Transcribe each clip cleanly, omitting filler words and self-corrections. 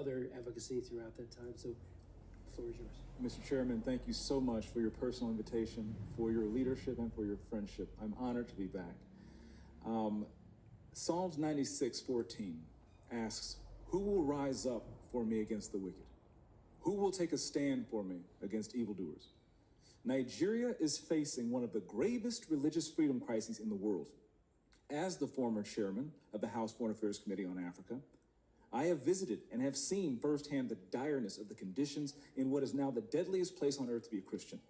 other advocacy throughout that time. So the floor is yours. Mr. Chairman, thank you so much for your personal invitation, for your leadership, and for your friendship. I'm honored to be back. Psalms 96:14 asks, "Who will rise up for me against the wicked? Who will take a stand for me against evildoers?" Nigeria is facing one of the gravest religious freedom crises in the world. As the former chairman of the House Foreign Affairs Committee on Africa, I have visited and have seen firsthand the direness of the conditions in what is now the deadliest place on earth to be a Christian.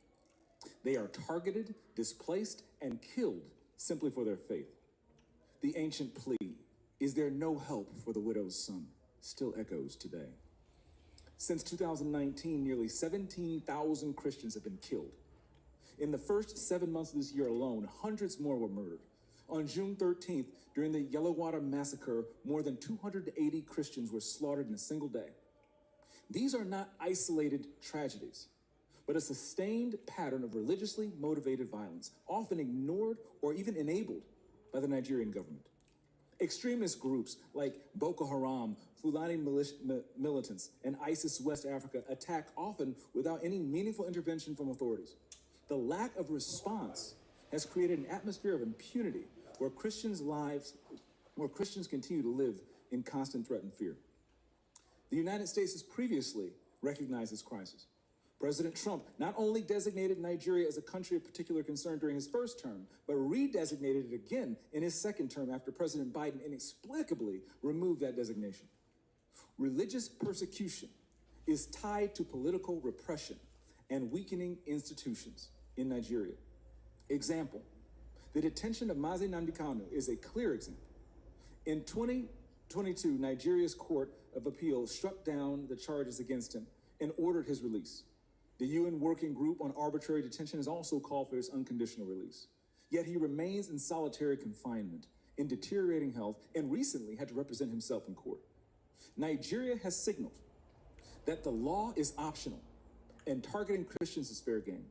They are targeted, displaced, and killed simply for their faith. The ancient plea, "Is there no help for the widow's son?" still echoes today. Since 2019, nearly 17,000 Christians have been killed. In the first 7 months of this year alone, hundreds more were murdered. On June 13th, during the Yellowater massacre, more than 280 Christians were slaughtered in a single day. These are not isolated tragedies, but a sustained pattern of religiously motivated violence, often ignored or even enabled by the Nigerian government. Extremist groups like Boko Haram, Fulani militants, and ISIS West Africa attack often without any meaningful intervention from authorities. The lack of response has created an atmosphere of impunity where Christians continue to live in constant threat and fear. The United States has previously recognized this crisis. President Trump not only designated Nigeria as a country of particular concern during his first term, but redesignated it again in his second term after President Biden inexplicably removed that designation. Religious persecution is tied to political repression and weakening institutions in Nigeria. Example, the detention of Nnamdi Kanu is a clear example. In 2022, Nigeria's Court of Appeal struck down the charges against him and ordered his release. The UN Working Group on Arbitrary Detention has also called for his unconditional release. Yet he remains in solitary confinement, in deteriorating health, and recently had to represent himself in court. Nigeria has signaled that the law is optional and targeting Christians is fair game.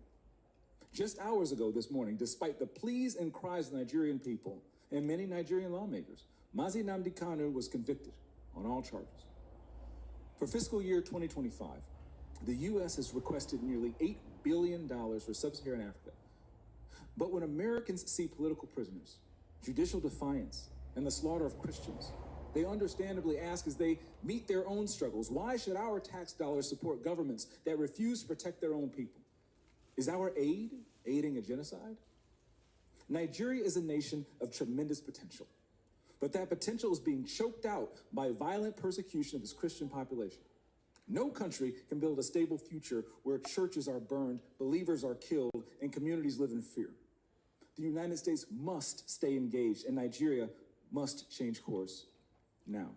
Just hours ago this morning, despite the pleas and cries of the Nigerian people and many Nigerian lawmakers, Nnamdi Kanu was convicted on all charges. For fiscal year 2025, the U.S. has requested nearly $8 billion for sub-Saharan Africa. But when Americans see political prisoners, judicial defiance, and the slaughter of Christians, they understandably ask as they meet their own struggles, why should our tax dollars support governments that refuse to protect their own people? Is our aid aiding a genocide? Nigeria is a nation of tremendous potential, but that potential is being choked out by violent persecution of its Christian population. No country can build a stable future where churches are burned, believers are killed, and communities live in fear. The United States must stay engaged, and Nigeria must change course now.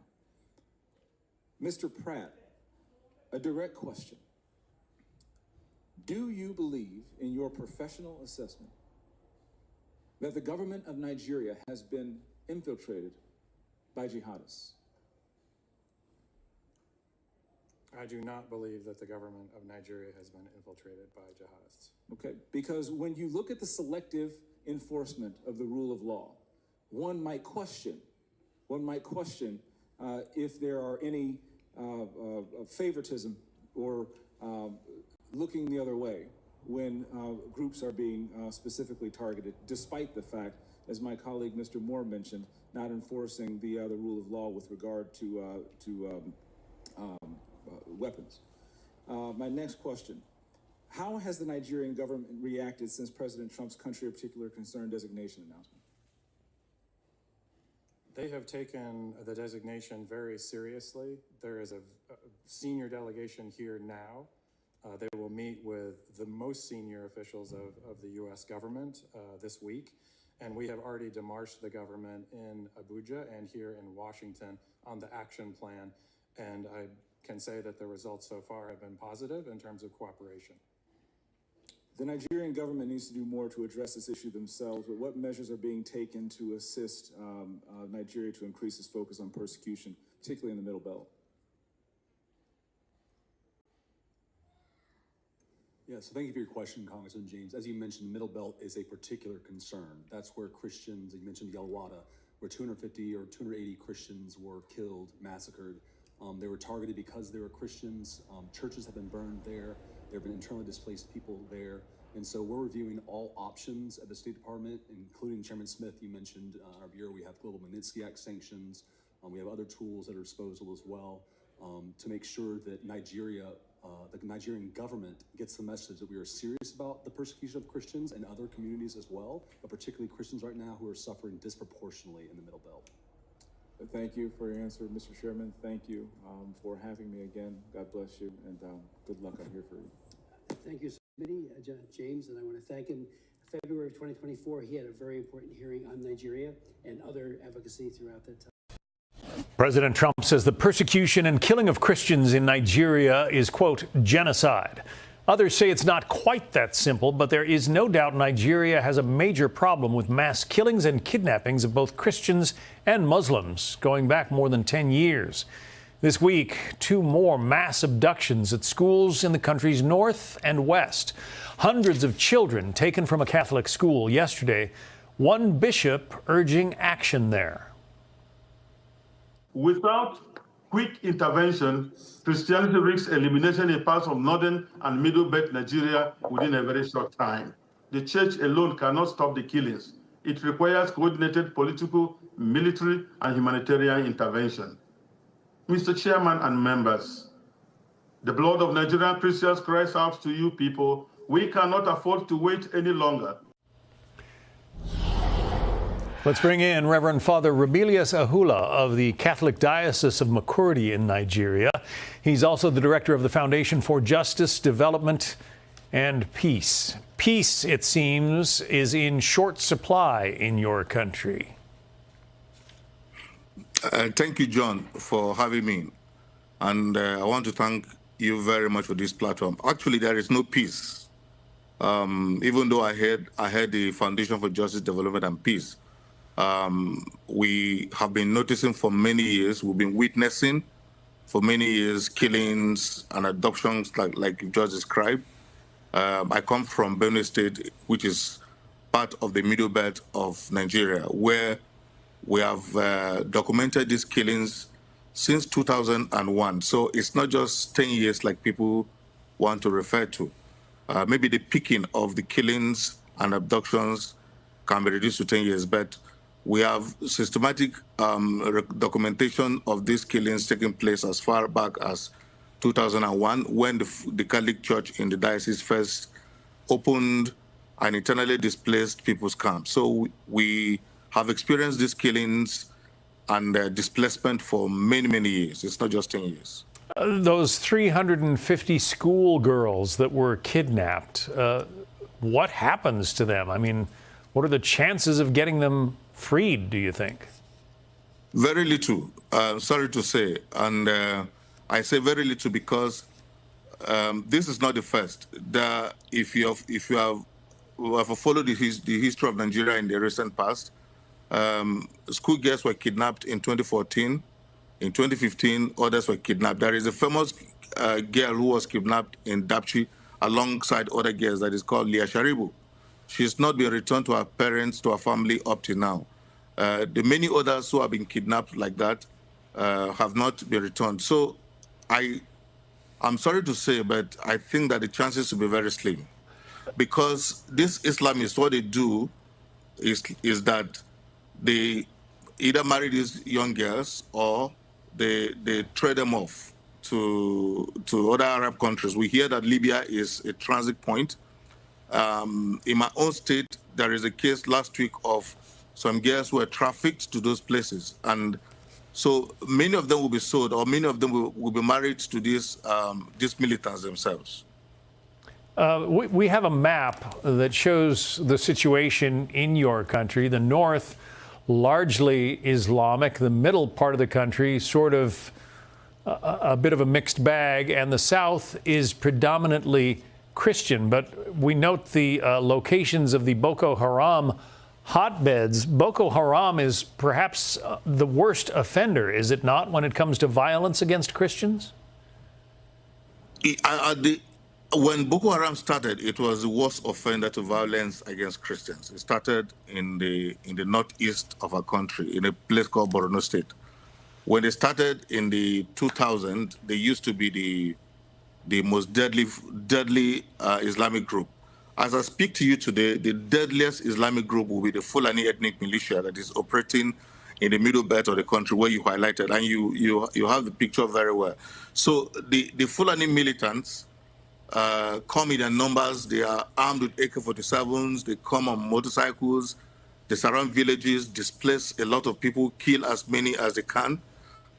Mr. Pratt, a direct question. Do you believe, in your professional assessment, that the government of Nigeria has been infiltrated by jihadists? I do not believe that the government of Nigeria has been infiltrated by jihadists. Okay, because when you look at the selective enforcement of the rule of law, one might question if there are any favoritism or looking the other way when groups are being specifically targeted, despite the fact, as my colleague Mr. Moore mentioned, not enforcing the rule of law with regard to weapons. My next question, how has the Nigerian government reacted since President Trump's country of particular concern designation announcement? They have taken the designation very seriously. There is a senior delegation here now. They will meet with the most senior officials of the U.S. government this week. And we have already demarched the government in Abuja and here in Washington on the action plan. And I can say that the results so far have been positive in terms of cooperation. The Nigerian government needs to do more to address this issue themselves, but what measures are being taken to assist Nigeria to increase its focus on persecution, particularly in the Middle Belt? Yeah, so thank you for your question, Congressman James. As you mentioned, the Middle Belt is a particular concern. That's where Christians, you mentioned Yellowater, where 250 or 280 Christians were killed, massacred They were targeted because they were Christians. Churches have been burned there. There have been internally displaced people there. And so we're reviewing all options at the State Department, including Chairman Smith, you mentioned our bureau, we have Global Magnitsky Act sanctions. We have other tools at our disposal as well to make sure that Nigeria, the Nigerian government gets the message that we are serious about the persecution of Christians and other communities as well, but particularly Christians right now who are suffering disproportionately in the Middle Belt. Thank you for your answer, Mr. Chairman. Thank you for having me again. God bless you, and good luck. I'm here for you. Thank you, Committee, James, and I want to thank him. February of 2024, he had a very important hearing on Nigeria and other advocacy throughout that time. President Trump says the persecution and killing of Christians in Nigeria is, quote, genocide. Others say it's not quite that simple, but there is no doubt Nigeria has a major problem with mass killings and kidnappings of both Christians and Muslims going back more than 10 years. This week, 2 more mass abductions at schools in the country's north and west. Hundreds of children taken from a Catholic school yesterday. One bishop urging action there. Without quick intervention, Christianity risks elimination in parts of northern and middle belt Nigeria within a very short time. The church alone cannot stop the killings. It requires coordinated political, military, and humanitarian intervention. Mr. Chairman and members, the blood of Nigerian Christians cries out to you people. We cannot afford to wait any longer. Let's bring in Reverend Father Rebelius Ahula of the Catholic Diocese of Makurdi in Nigeria. He's also the director of the Foundation for Justice, Development, and Peace. Peace, it seems, is in short supply in your country. Thank you, John, for having me. And I want to thank you very much for this platform. Actually, there is no peace. Even though I heard the Foundation for Justice, Development, and Peace. We have been noticing for many years, we've been witnessing for many years killings and adoptions like you just described. I come from Benue State, which is part of the middle belt of Nigeria, where we have documented these killings since 2001. So it's not just 10 years like people want to refer to. Maybe the peaking of the killings and abductions can be reduced to 10 years, but we have systematic documentation of these killings taking place as far back as 2001, when the Catholic Church in the diocese first opened an internally displaced people's camp. So we have experienced these killings and displacement for many, many years. It's not just 10 years. Those 350 schoolgirls that were kidnapped, what happens to them? I mean, what are the chances of getting them freed, do you think? Very little, sorry to say. And I say very little because this is not the first. If you have followed the history of Nigeria in the recent past, schoolgirls were kidnapped in 2014. In 2015, others were kidnapped. There is a famous girl who was kidnapped in Dapchi alongside other girls that is called Leah Sharibu. She's not been returned to her parents, to her family up to now. The many others who have been kidnapped like that have not been returned. So I'm sorry to say, but I think that the chances will be very slim. Because these Islamists, what they do is that they either marry these young girls or they trade them off to other Arab countries. We hear that Libya is a transit point. In my own state, there is a case last week of some girls who were trafficked to those places. And so many of them will be sold, or many of them will be married to these militants themselves. We have a map that shows the situation in your country. The north, largely Islamic. The middle part of the country, sort of a bit of a mixed bag. And the south is predominantly Christian. But we note the locations of the Boko Haram hotbeds. Boko Haram is perhaps the worst offender, is it not, when it comes to violence against Christians? When Boko Haram started, it was the worst offender to violence against Christians. It started in the northeast of our country, in a place called Borno State. When they started in the 2000s, they used to be the most deadly Islamic group. As I speak to you today, the deadliest Islamic group will be the Fulani ethnic militia that is operating in the middle belt of the country where you highlighted, and you have the picture very well. So the Fulani militants come in their numbers. They are armed with AK-47s. They come on motorcycles. They surround villages, displace a lot of people, kill as many as they can.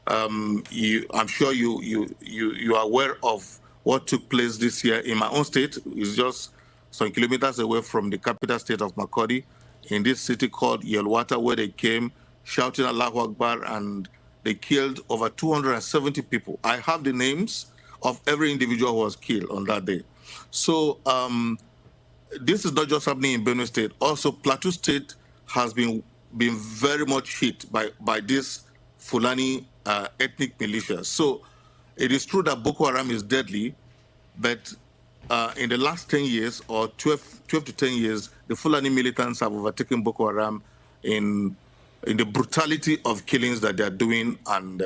I'm sure you are aware of what took place this year in my own state. It's just some kilometers away from the capital state of Makurdi, in this city called Yelwata, where they came shouting Allahu Akbar, and they killed over 270 people. I have the names of every individual who was killed on that day. So this is not just happening in Benue State. Also, Plateau State has been very much hit by this Fulani ethnic militia. So it is true that Boko Haram is deadly, but in the last 10 years or 12 to 10 years, the Fulani militants have overtaken Boko Haram in the brutality of killings that they are doing and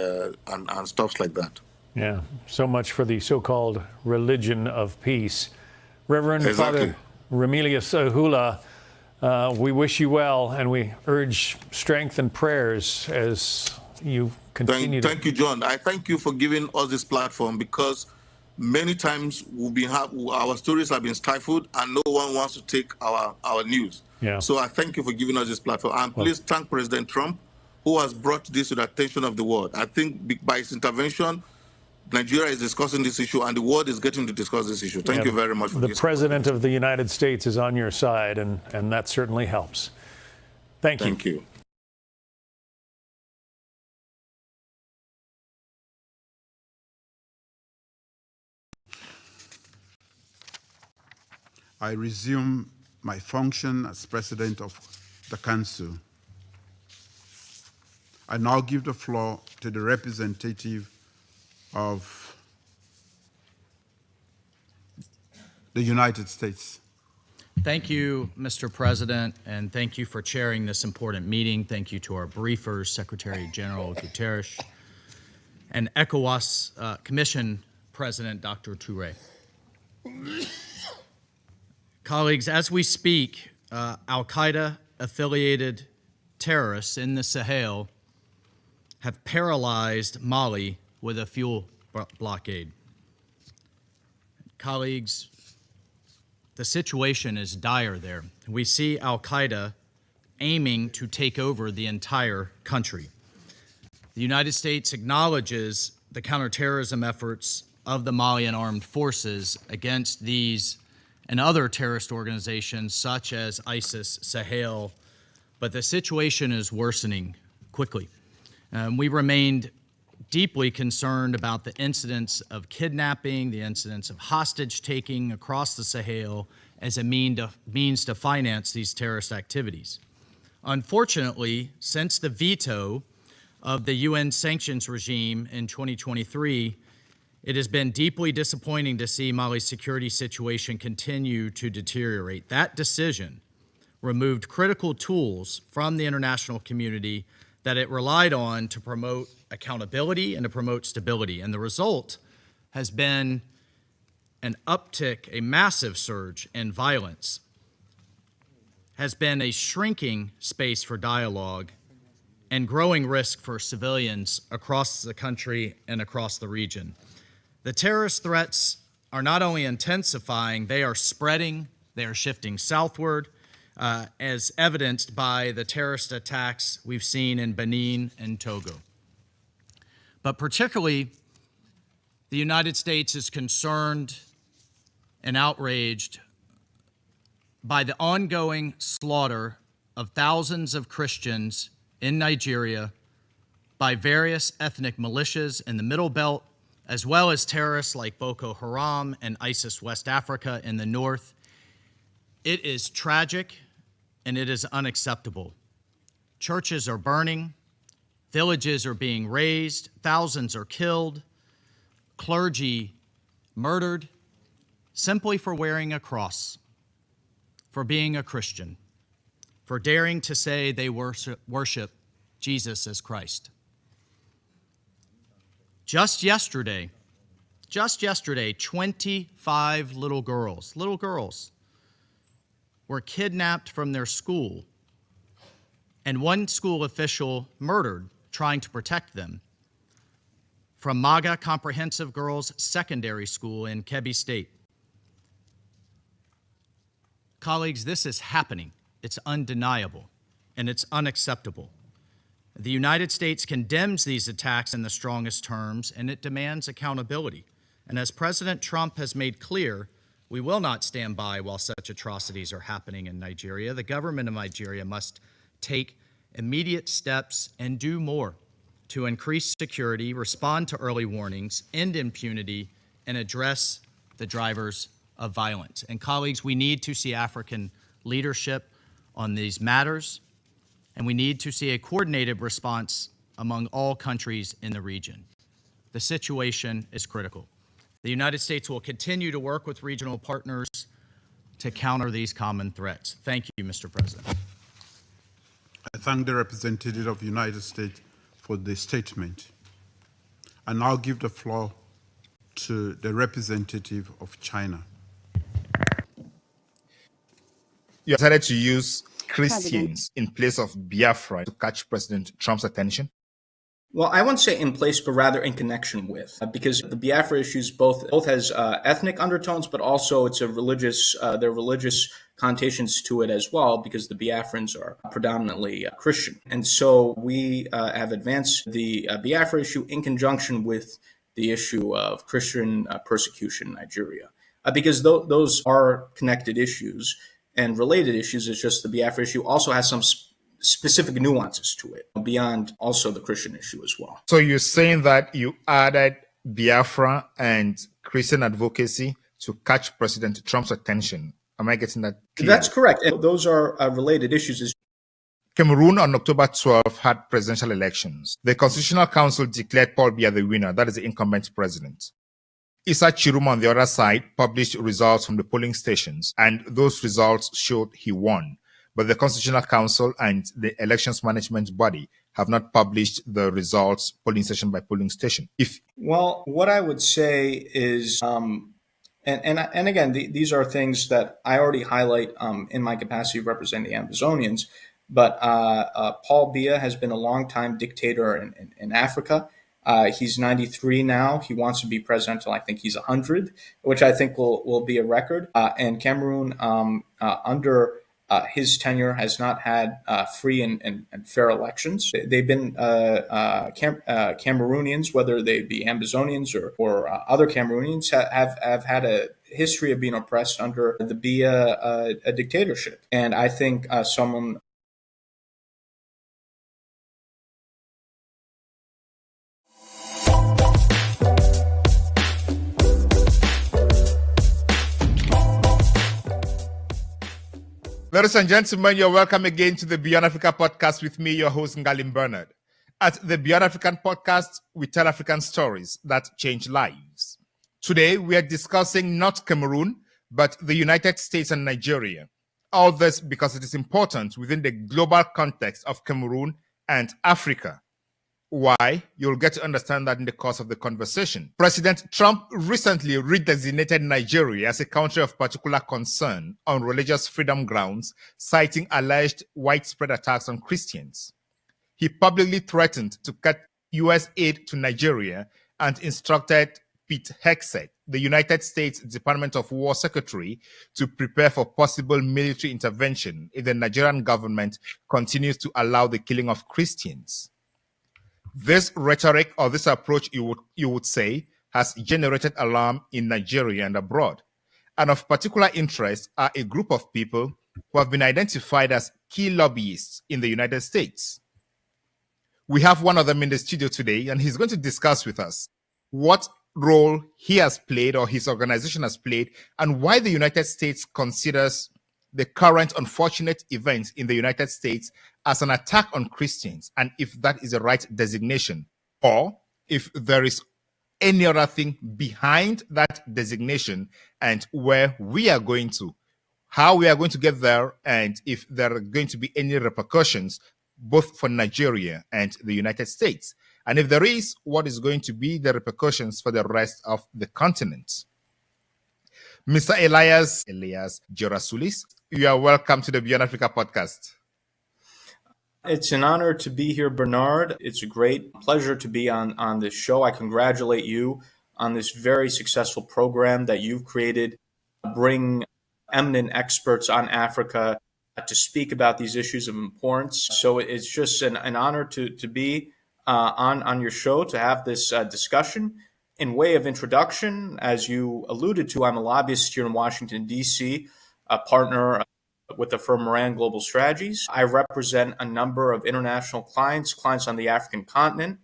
stuff like that. Yeah, so much for the so-called religion of peace. Reverend Exactly. Father Remilius Hula, we wish you well, and we urge strength and prayers as you continue. Thank you, John. I thank you for giving us this platform, because many times our stories have been stifled and no one wants to take our news. Yeah. So I thank you for giving us this platform. And please thank President Trump, who has brought this to the attention of the world. I think by his intervention, Nigeria is discussing this issue and the world is getting to discuss this issue. Thank you very much for this. The President of the United States is on your side, and that certainly helps. Thank you. Thank you. I resume my function as President of the Council. I now give the floor to the representative of the United States. Thank you, Mr. President, and thank you for chairing this important meeting. Thank you to our briefers, Secretary General Guterres, and ECOWAS Commission President Dr. Touré. Colleagues, as we speak, Al-Qaeda-affiliated terrorists in the Sahel have paralyzed Mali with a fuel blockade. Colleagues, the situation is dire there. We see Al-Qaeda aiming to take over the entire country. The United States acknowledges the counterterrorism efforts of the Malian armed forces against these and other terrorist organizations such as ISIS, Sahel, but the situation is worsening quickly. We remained deeply concerned about the incidents of kidnapping, the incidents of hostage-taking across the Sahel as a means to finance these terrorist activities. Unfortunately, since the veto of the UN sanctions regime in 2023, it has been deeply disappointing to see Mali's security situation continue to deteriorate. That decision removed critical tools from the international community that it relied on to promote accountability and to promote stability. And the result has been an uptick, a massive surge in violence, has been a shrinking space for dialogue and growing risk for civilians across the country and across the region. The terrorist threats are not only intensifying, they are spreading, they are shifting southward, as evidenced by the terrorist attacks we've seen in Benin and Togo. But particularly, the United States is concerned and outraged by the ongoing slaughter of thousands of Christians in Nigeria by various ethnic militias in the Middle Belt, as well as terrorists like Boko Haram and ISIS West Africa in the north. It is tragic and it is unacceptable. Churches are burning, villages are being razed, thousands are killed, clergy murdered simply for wearing a cross, for being a Christian, for daring to say they worship Jesus as Christ. Just yesterday, 25 little girls were kidnapped from their school and one school official murdered trying to protect them from MAGA Comprehensive Girls Secondary School in Kebbi State. Colleagues, this is happening. It's undeniable, and it's unacceptable. The United States condemns these attacks in the strongest terms, and it demands accountability. And as President Trump has made clear, we will not stand by while such atrocities are happening in Nigeria. The government of Nigeria must take immediate steps and do more to increase security, respond to early warnings, end impunity, and address the drivers of violence. And colleagues, we need to see African leadership on these matters, and we need to see a coordinated response among all countries in the region. The situation is critical. The United States will continue to work with regional partners to counter these common threats. Thank you, Mr. President. I thank the representative of the United States for the statement. I now give the floor to the representative of China. You decided to use Christians in place of Biafra to catch President Trump's attention? Well, I wouldn't say in place, but rather in connection with, because the Biafra issues both has ethnic undertones, but also it's a religious. There are religious connotations to it as well, because the Biafrans are predominantly Christian, and so we have advanced the Biafra issue in conjunction with the issue of Christian persecution in Nigeria, because those are connected issues and related issues. It's just the Biafra issue also has some specific nuances to it beyond also the Christian issue as well. So you're saying that you added Biafra and Christian advocacy to catch President Trump's attention. Am I getting that clear? That's correct. And those are related issues. Cameroon on October 12 had presidential elections. The Constitutional Council declared Paul Biya the winner, that is the incumbent president. Issa Chiruma on the other side published results from the polling stations, and those results showed he won. But the Constitutional Council and the elections management body have not published the results polling station by polling station. Well, what I would say is, and again, these are things that I already highlight in my capacity of representing the Amazonians, but Paul Biya has been a longtime dictator in Africa. He's 93 now. He wants to be president until I think he's 100, which I think will be a record. And Cameroon, under his tenure, has not had free and fair elections. They've been Cameroonians, whether they be Amazonians or other Cameroonians, have had a history of being oppressed under the Biya dictatorship. And I think someone. Ladies and gentlemen, you're welcome again to the Beyond Africa podcast with me, your host, Ngalim Bernard. At the Beyond African podcast, we tell African stories that change lives. Today, we are discussing not Cameroon, but the United States and Nigeria. All this because it is important within the global context of Cameroon and Africa. Why? You'll get to understand that in the course of the conversation. President Trump recently redesignated Nigeria as a country of particular concern on religious freedom grounds, citing alleged widespread attacks on Christians. He publicly threatened to cut U.S. aid to Nigeria and instructed Pete Hegseth, the United States Department of War Secretary, to prepare for possible military intervention if the Nigerian government continues to allow the killing of Christians. This rhetoric, or this approach, you would say, has generated alarm in Nigeria and abroad. And of particular interest are a group of people who have been identified as key lobbyists in the United States. We have one of them in the studio today, and he's going to discuss with us what role he has played or his organization has played, and why the United States considers the current unfortunate events in the United States as an attack on Christians, and if that is the right designation, or if there is any other thing behind that designation, and where we are going to, how we are going to get there, and if there are going to be any repercussions both for Nigeria and the United States. And if there is, what is going to be the repercussions for the rest of the continent? Mr. Elias Gerasulis, you are welcome to the Beyond Africa podcast. It's an honor to be here, Bernard. It's a great pleasure to be on this show. I congratulate you on this very successful program that you've created, bring eminent experts on Africa to speak about these issues of importance. So it's just an honor to be on your show, to have this discussion. In way of introduction, as you alluded to, I'm a lobbyist here in Washington, D.C., a partner with the firm Moran Global Strategies. I represent a number of international clients on the African continent.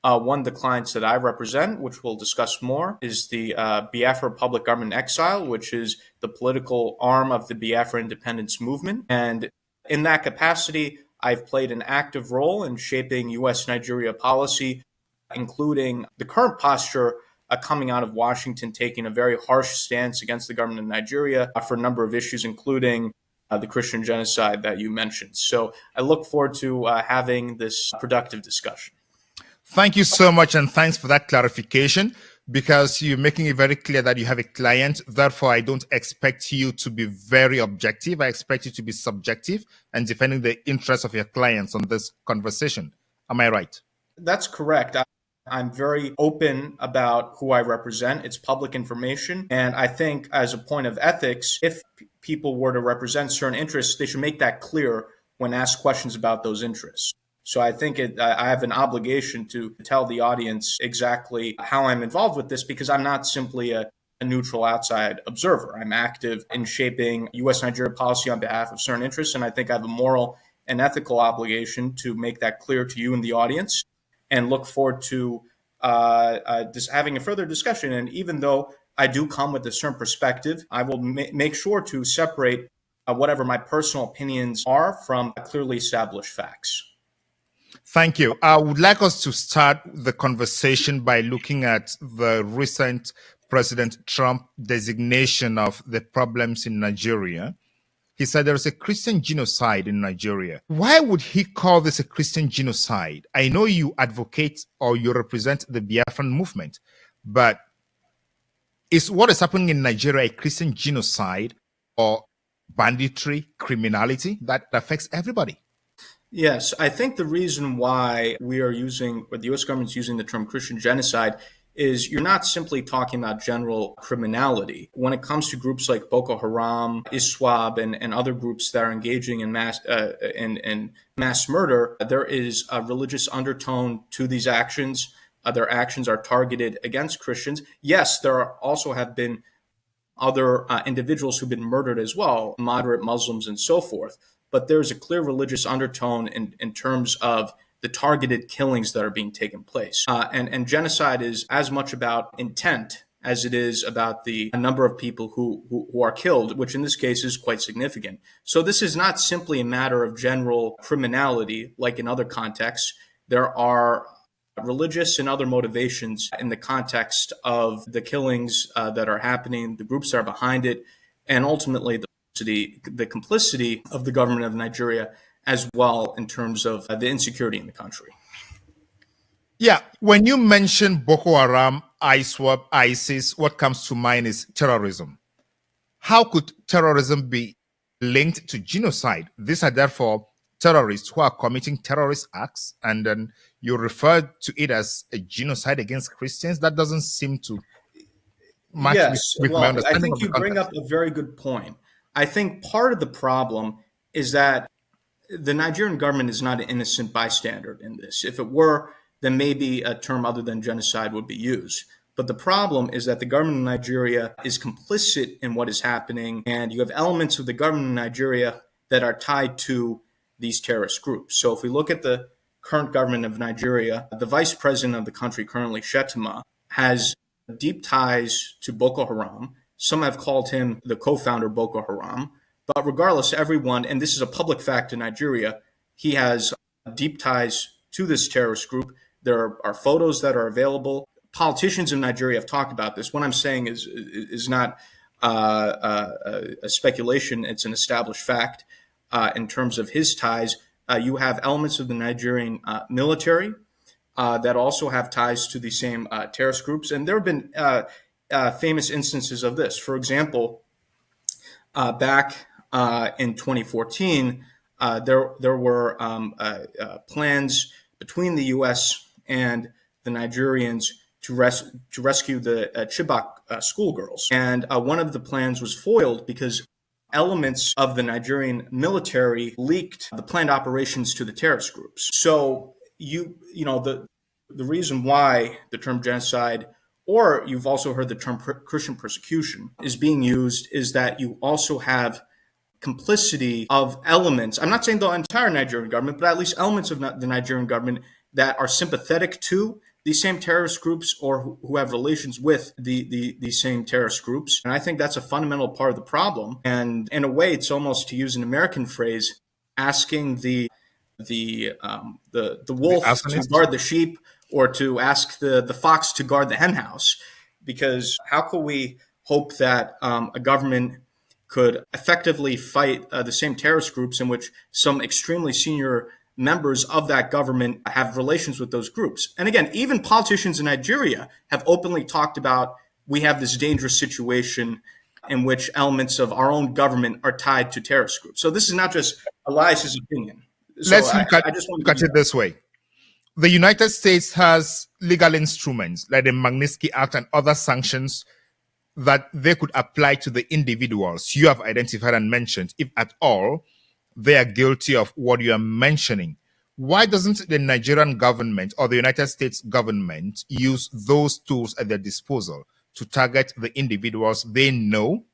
One of the clients that I represent, which we'll discuss more, is the Biafra Public Government in Exile, which is the political arm of the Biafra independence movement. And in that capacity, I've played an active role in shaping U.S.-Nigeria policy, including the current posture coming out of Washington, taking a very harsh stance against the government of Nigeria for a number of issues, including the Christian genocide that you mentioned. So I look forward to having this productive discussion. Thank you so much, and thanks for that clarification, because you're making it very clear that you have a client. Therefore, I don't expect you to be very objective. I expect you to be subjective and defending the interests of your clients on this conversation. Am I right? That's correct. I'm very open about who I represent. It's public information. And I think as a point of ethics, if people were to represent certain interests, they should make that clear when asked questions about those interests. So I think I have an obligation to tell the audience exactly how I'm involved with this, because I'm not simply a neutral outside observer. I'm active in shaping U.S.-Nigeria policy on behalf of certain interests, and I think I have a moral and ethical obligation to make that clear to you and the audience, and look forward to having a further discussion. And even though I do come with a certain perspective, I will make sure to separate whatever my personal opinions are from clearly established facts. Thank you. I would like us to start the conversation by looking at the recent President Trump designation of the problems in Nigeria. He said there is a Christian genocide in Nigeria. Why would he call this a Christian genocide? I know you advocate or you represent the Biafran movement, but is what is happening in Nigeria a Christian genocide or banditry, criminality that affects everybody? Yes, I think the reason why we are using, or the U.S. government's using the term Christian genocide, is you're not simply talking about general criminality. When it comes to groups like Boko Haram, ISWAP, and other groups that are engaging in mass murder, there is a religious undertone to these actions. Their actions are targeted against Christians. Yes, there also have been other individuals who've been murdered as well, moderate Muslims and so forth. But there's a clear religious undertone in terms of the targeted killings that are being taken place. And genocide is as much about intent as it is about the number of people who are killed, which in this case is quite significant. So this is not simply a matter of general criminality like in other contexts. There are religious and other motivations in the context of the killings that are happening, the groups that are behind it, and ultimately the complicity of the government of Nigeria as well in terms of the insecurity in the country. Yeah, when you mention Boko Haram, ISWAP, ISIS, what comes to mind is terrorism. How could terrorism be linked to genocide? These are therefore terrorists who are committing terrorist acts, and then you refer to it as a genocide against Christians. That doesn't seem to match with my understanding. I think you bring up a very good point. I think part of the problem is that the Nigerian government is not an innocent bystander in this. If it were, then maybe a term other than genocide would be used. But the problem is that the government of Nigeria is complicit in what is happening, and you have elements of the government of Nigeria that are tied to these terrorist groups. So if we look at the current government of Nigeria, the vice president of the country currently, Shettima, has deep ties to Boko Haram. Some have called him the co-founder of Boko Haram. But regardless, everyone, and this is a public fact in Nigeria, he has deep ties to this terrorist group. There are photos that are available. Politicians in Nigeria have talked about this. What I'm saying is not a speculation. It's an established fact in terms of his ties. You have elements of the Nigerian military that also have ties to the same terrorist groups. And there have been famous instances of this. For example, back in 2014, there were plans between the U.S. and the Nigerians to rescue the Chibok schoolgirls. And one of the plans was foiled because elements of the Nigerian military leaked the planned operations to the terrorist groups. So the reason why the term genocide, or you've also heard the term Christian persecution, is being used is that you also have complicity of elements. I'm not saying the entire Nigerian government, but at least elements of the Nigerian government that are sympathetic to these same terrorist groups or who have relations with the same terrorist groups. And I think that's a fundamental part of the problem. And in a way, it's almost, to use an American phrase, asking the wolf to guard the sheep, or to ask the fox to guard the henhouse. Because how could we hope that a government could effectively fight the same terrorist groups in which some extremely senior members of that government have relations with those groups? And again, even politicians in Nigeria have openly talked about, we have this dangerous situation in which elements of our own government are tied to terrorist groups. So this is not just Elias's opinion. So Let's look at it this way. The United States has legal instruments like the Magnitsky Act and other sanctions that they could apply to the individuals you have identified and mentioned, if at all they are guilty of what you are mentioning. Why doesn't the Nigerian government or the United States government use those tools at their disposal to target the individuals they know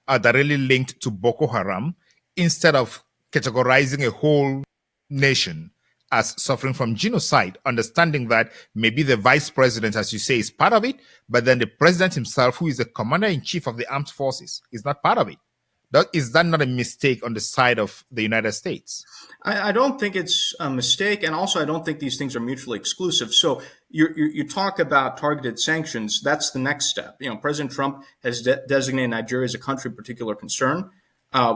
are directly linked to Boko Haram, instead of categorizing a whole nation as suffering from genocide, understanding that maybe the vice president, as you say, is part of it, but then the president himself, who is the commander-in-chief of the armed forces, is not part of it? Is that not a mistake on the side of the United States? I don't think it's a mistake, and also I don't think these things are mutually exclusive. So you talk about targeted sanctions. That's the next step. President Trump has designated Nigeria as a country of particular concern,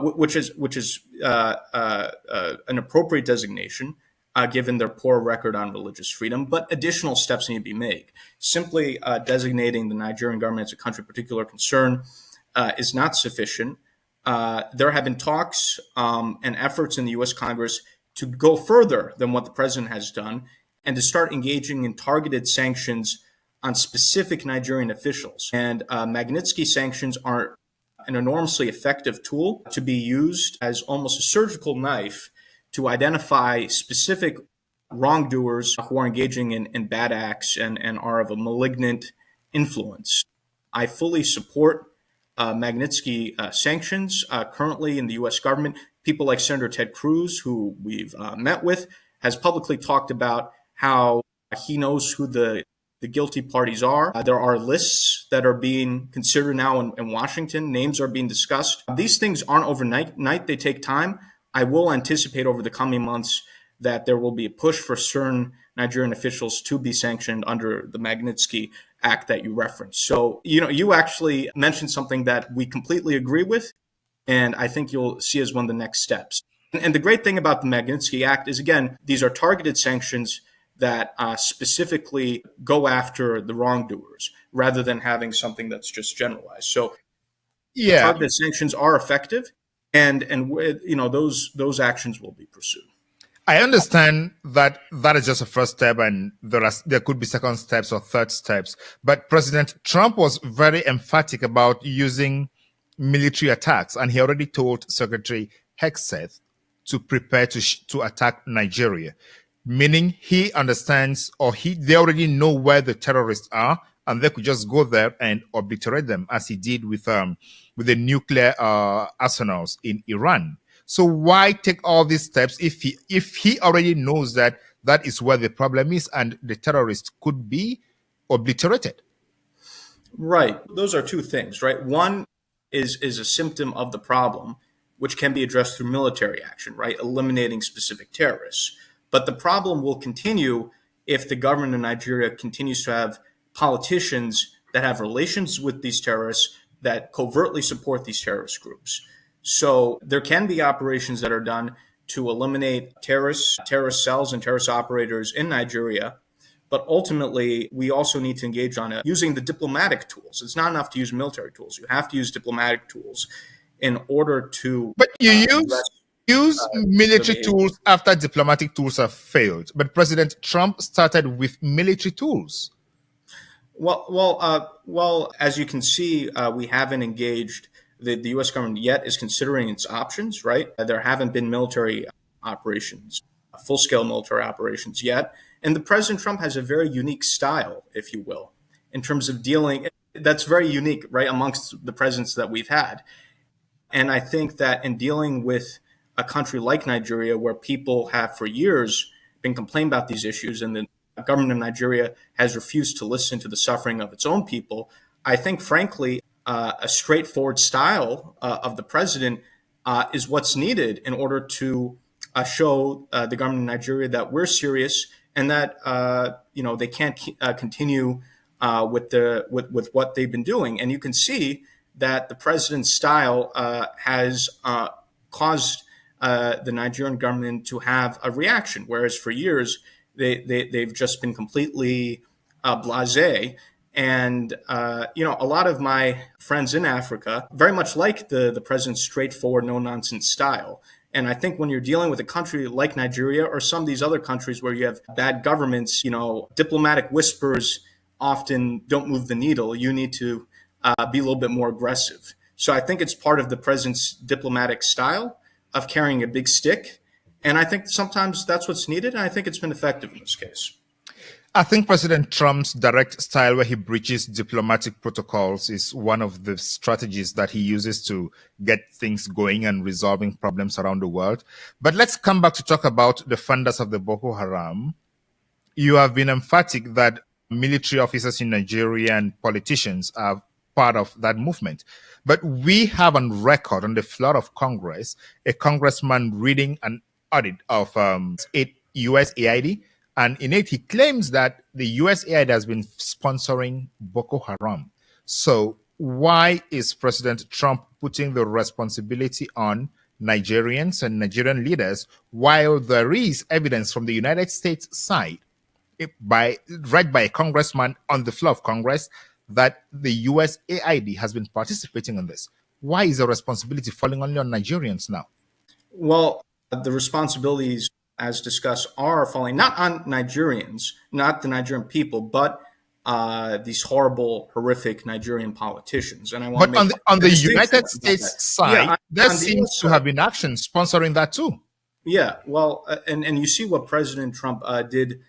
which is an appropriate designation, given their poor record on religious freedom. But additional steps need to be made. Simply designating the Nigerian government as a country of particular concern is not sufficient. There have been talks and efforts in the U.S. Congress to go further than what the president has done and to start engaging in targeted sanctions on specific Nigerian officials. And Magnitsky sanctions are an enormously effective tool to be used as almost a surgical knife to identify specific wrongdoers who are engaging in bad acts and are of a malignant influence. I fully support Magnitsky sanctions. Currently in the U.S. government, people like Senator Ted Cruz, who we've met with, has publicly talked about how he knows who the guilty parties are. There are lists that are being considered now in Washington. Names are being discussed. These things aren't overnight. They take time. I will anticipate over the coming months that there will be a push for certain Nigerian officials to be sanctioned under the Magnitsky Act that you referenced. So, you actually mentioned something that we completely agree with, and I think you'll see as one of the next steps. And the great thing about the Magnitsky Act is, again, these are targeted sanctions that specifically go after the wrongdoers rather than having something that's just generalized. So, targeted sanctions are effective, and those actions will be pursued. I understand that is just a first step, and there could be second steps or third steps. But President Trump was very emphatic about using military attacks, and he already told Secretary Hegseth to prepare to attack Nigeria, meaning he understands, or they already know where the terrorists are, and they could just go there and obliterate them, as he did with the nuclear arsenals in Iran. So why take all these steps if he already knows that is where the problem is and the terrorists could be obliterated? Right. Those are two things, right? One is a symptom of the problem, which can be addressed through military action, right? Eliminating specific terrorists. But the problem will continue if the government of Nigeria continues to have politicians that have relations with these terrorists that covertly support these terrorist groups. So there can be operations that are done to eliminate terrorist cells and terrorist operators in Nigeria. But ultimately, we also need to engage on using the diplomatic tools. It's not enough to use military tools. You have to use diplomatic tools in order to. But you use military tools after diplomatic tools have failed. But President Trump started with military tools. Well, as you can see, we haven't engaged. The U.S. government yet is considering its options, right? There haven't been military operations, full-scale military operations yet. And the President Trump has a very unique style, if you will, in terms of dealing. That's very unique, right, amongst the presidents that we've had. And I think that in dealing with a country like Nigeria, where people have for years been complaining about these issues, and the government of Nigeria has refused to listen to the suffering of its own people, I think, frankly, a straightforward style of the president is what's needed in order to show the government of Nigeria that we're serious and that they can't continue with what they've been doing. And you can see that the president's style has caused the Nigerian government to have a reaction, whereas for years they've just been completely blasé. And a lot of my friends in Africa very much like the president's straightforward, no-nonsense style. And I think when you're dealing with a country like Nigeria or some of these other countries where you have bad governments, diplomatic whispers often don't move the needle. You need to be a little bit more aggressive. So I think it's part of the president's diplomatic style of carrying a big stick. And I think sometimes that's what's needed. And I think it's been effective in this case. I think President Trump's direct style, where he breaches diplomatic protocols, is one of the strategies that he uses to get things going and resolving problems around the world. But let's come back to talk about the funders of the Boko Haram. You have been emphatic that military officers in Nigeria and politicians are part of that movement. But we have on record on the floor of Congress a congressman reading an audit of USAID. And in it, he claims that the USAID has been sponsoring Boko Haram. So why is President Trump putting the responsibility on Nigerians and Nigerian leaders while there is evidence from the United States side, read by a congressman on the floor of Congress, that the USAID has been participating in this? Why is the responsibility falling only on Nigerians now? Well, the responsibilities, as discussed, are falling not on Nigerians, not the Nigerian people, but these horrible, horrific Nigerian politicians. And I want to make on the United States side, there seems to have been action sponsoring that too. Yeah, well, and you see what President Trump did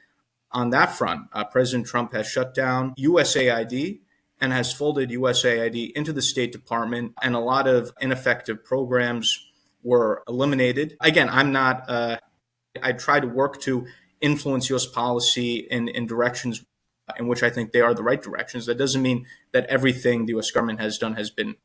on that front. President Trump has shut down USAID and has folded USAID into the State Department, and a lot of ineffective programs were eliminated. Again, I'm not. I try to work to influence U.S. policy in directions in which I think they are the right directions. That doesn't mean that everything the U.S. government has done has been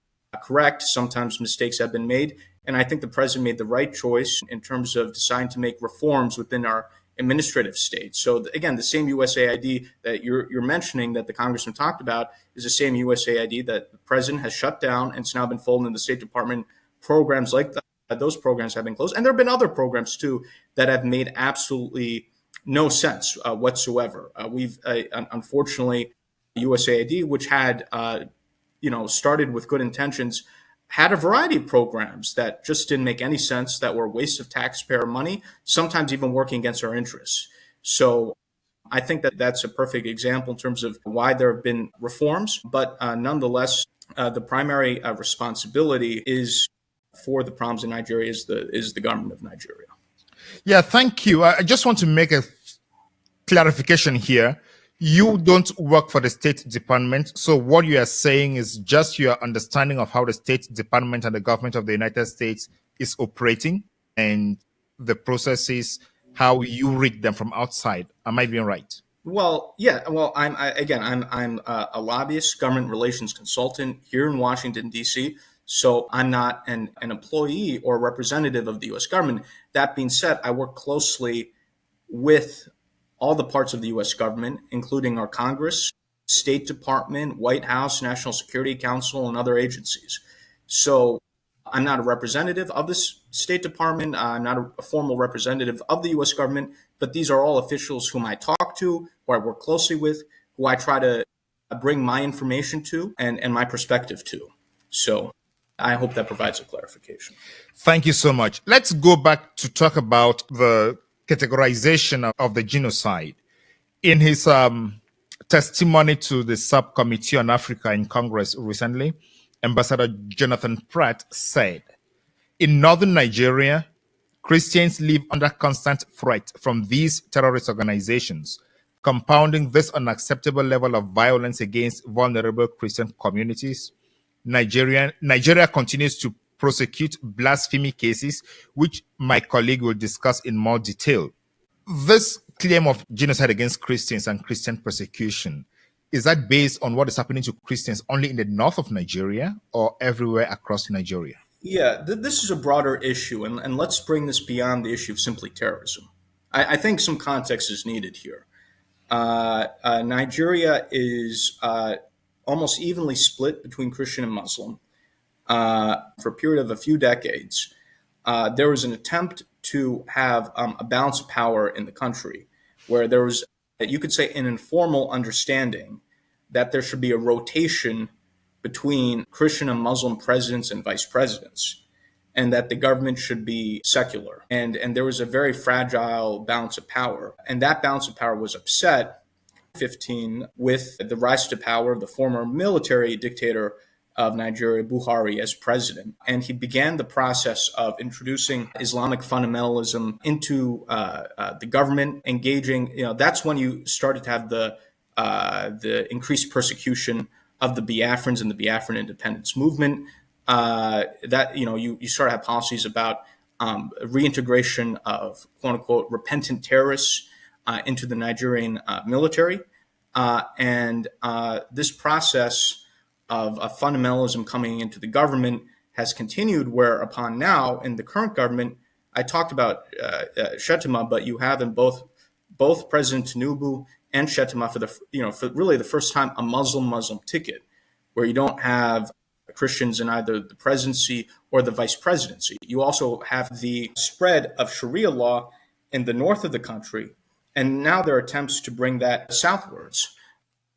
correct. Sometimes mistakes have been made. And I think the president made the right choice in terms of deciding to make reforms within our administrative state. So again, the same USAID that you're mentioning that the congressman talked about is the same USAID that the president has shut down, and it's now been folded in the State Department. Programs like that. Those programs have been closed. And there have been other programs, too, that have made absolutely no sense whatsoever. We've, unfortunately, USAID, which had, started with good intentions, had a variety of programs that just didn't make any sense, that were a waste of taxpayer money, sometimes even working against our interests. So I think that that's a perfect example in terms of why there have been reforms. But nonetheless, the primary responsibility is for the problems in Nigeria is the government of Nigeria. Yeah, thank you. I just want to make a clarification here. You don't work for the State Department. So what you are saying is just your understanding of how the State Department and the government of the United States is operating and the processes, how you read them from outside. Am I being right? Well, yeah. Well, I'm a lobbyist, government relations consultant here in Washington, D.C., so I'm not an employee or representative of the U.S. government. That being said, I work closely with all the parts of the U.S. government, including our Congress, State Department, White House, National Security Council, and other agencies. So I'm not a representative of the State Department. I'm not a formal representative of the U.S. government, but these are all officials whom I talk to, who I work closely with, who I try to bring my information to and my perspective to. So I hope that provides a clarification. Thank you so much. Let's go back to talk about the categorization of the genocide. In his testimony to the Subcommittee on Africa in Congress recently, Ambassador Jonathan Pratt said, in northern Nigeria, Christians live under constant threat from these terrorist organizations, compounding this unacceptable level of violence against vulnerable Christian communities. Nigeria continues to prosecute blasphemy cases, which my colleague will discuss in more detail. This claim of genocide against Christians and Christian persecution, is that based on what is happening to Christians only in the north of Nigeria or everywhere across Nigeria? Yeah, this is a broader issue, and let's bring this beyond the issue of simply terrorism. I think some context is needed here. Nigeria is almost evenly split between Christian and Muslim. For a period of a few decades, there was an attempt to have a balance of power in the country where there was, you could say, an informal understanding that there should be a rotation between Christian and Muslim presidents and vice presidents, and that the government should be secular. And there was a very fragile balance of power. And that balance of power was upset in 2015 with the rise to power of the former military dictator of Nigeria, Buhari, as president. And he began the process of introducing Islamic fundamentalism into the government, engaging, that's when you started to have the increased persecution of the Biafrans and the Biafran independence movement. You start to have policies about reintegration of quote unquote repentant terrorists into the Nigerian military. And this process of fundamentalism coming into the government has continued, whereupon now in the current government, I talked about Shettima, but you have in both President Tinubu and Shettima for really the first time a Muslim ticket, where you don't have Christians in either the presidency or the vice presidency. You also have the spread of Sharia law in the north of the country, and now there are attempts to bring that southwards.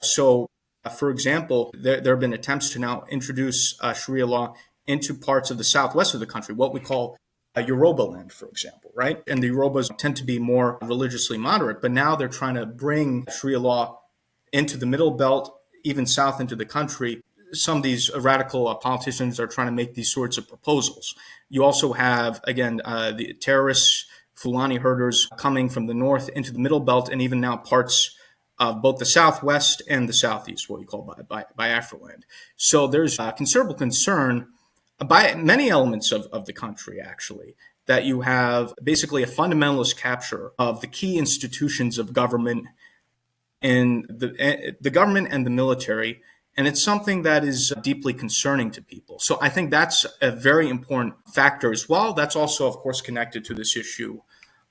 So, for example, there have been attempts to now introduce Sharia law into parts of the southwest of the country, what we call Yoruba land, for example, right? And the Yorubas tend to be more religiously moderate, but now they're trying to bring Sharia law into the middle belt, even south into the country. Some of these radical politicians are trying to make these sorts of proposals. You also have, again, the terrorists, Fulani herders coming from the north into the middle belt, and even now parts of both the southwest and the southeast, what we call Biafra land. So there's considerable concern by many elements of the country, actually, that you have basically a fundamentalist capture of the key institutions of government in the government and the military. And it's something that is deeply concerning to people. So I think that's a very important factor as well. That's also, of course, connected to this issue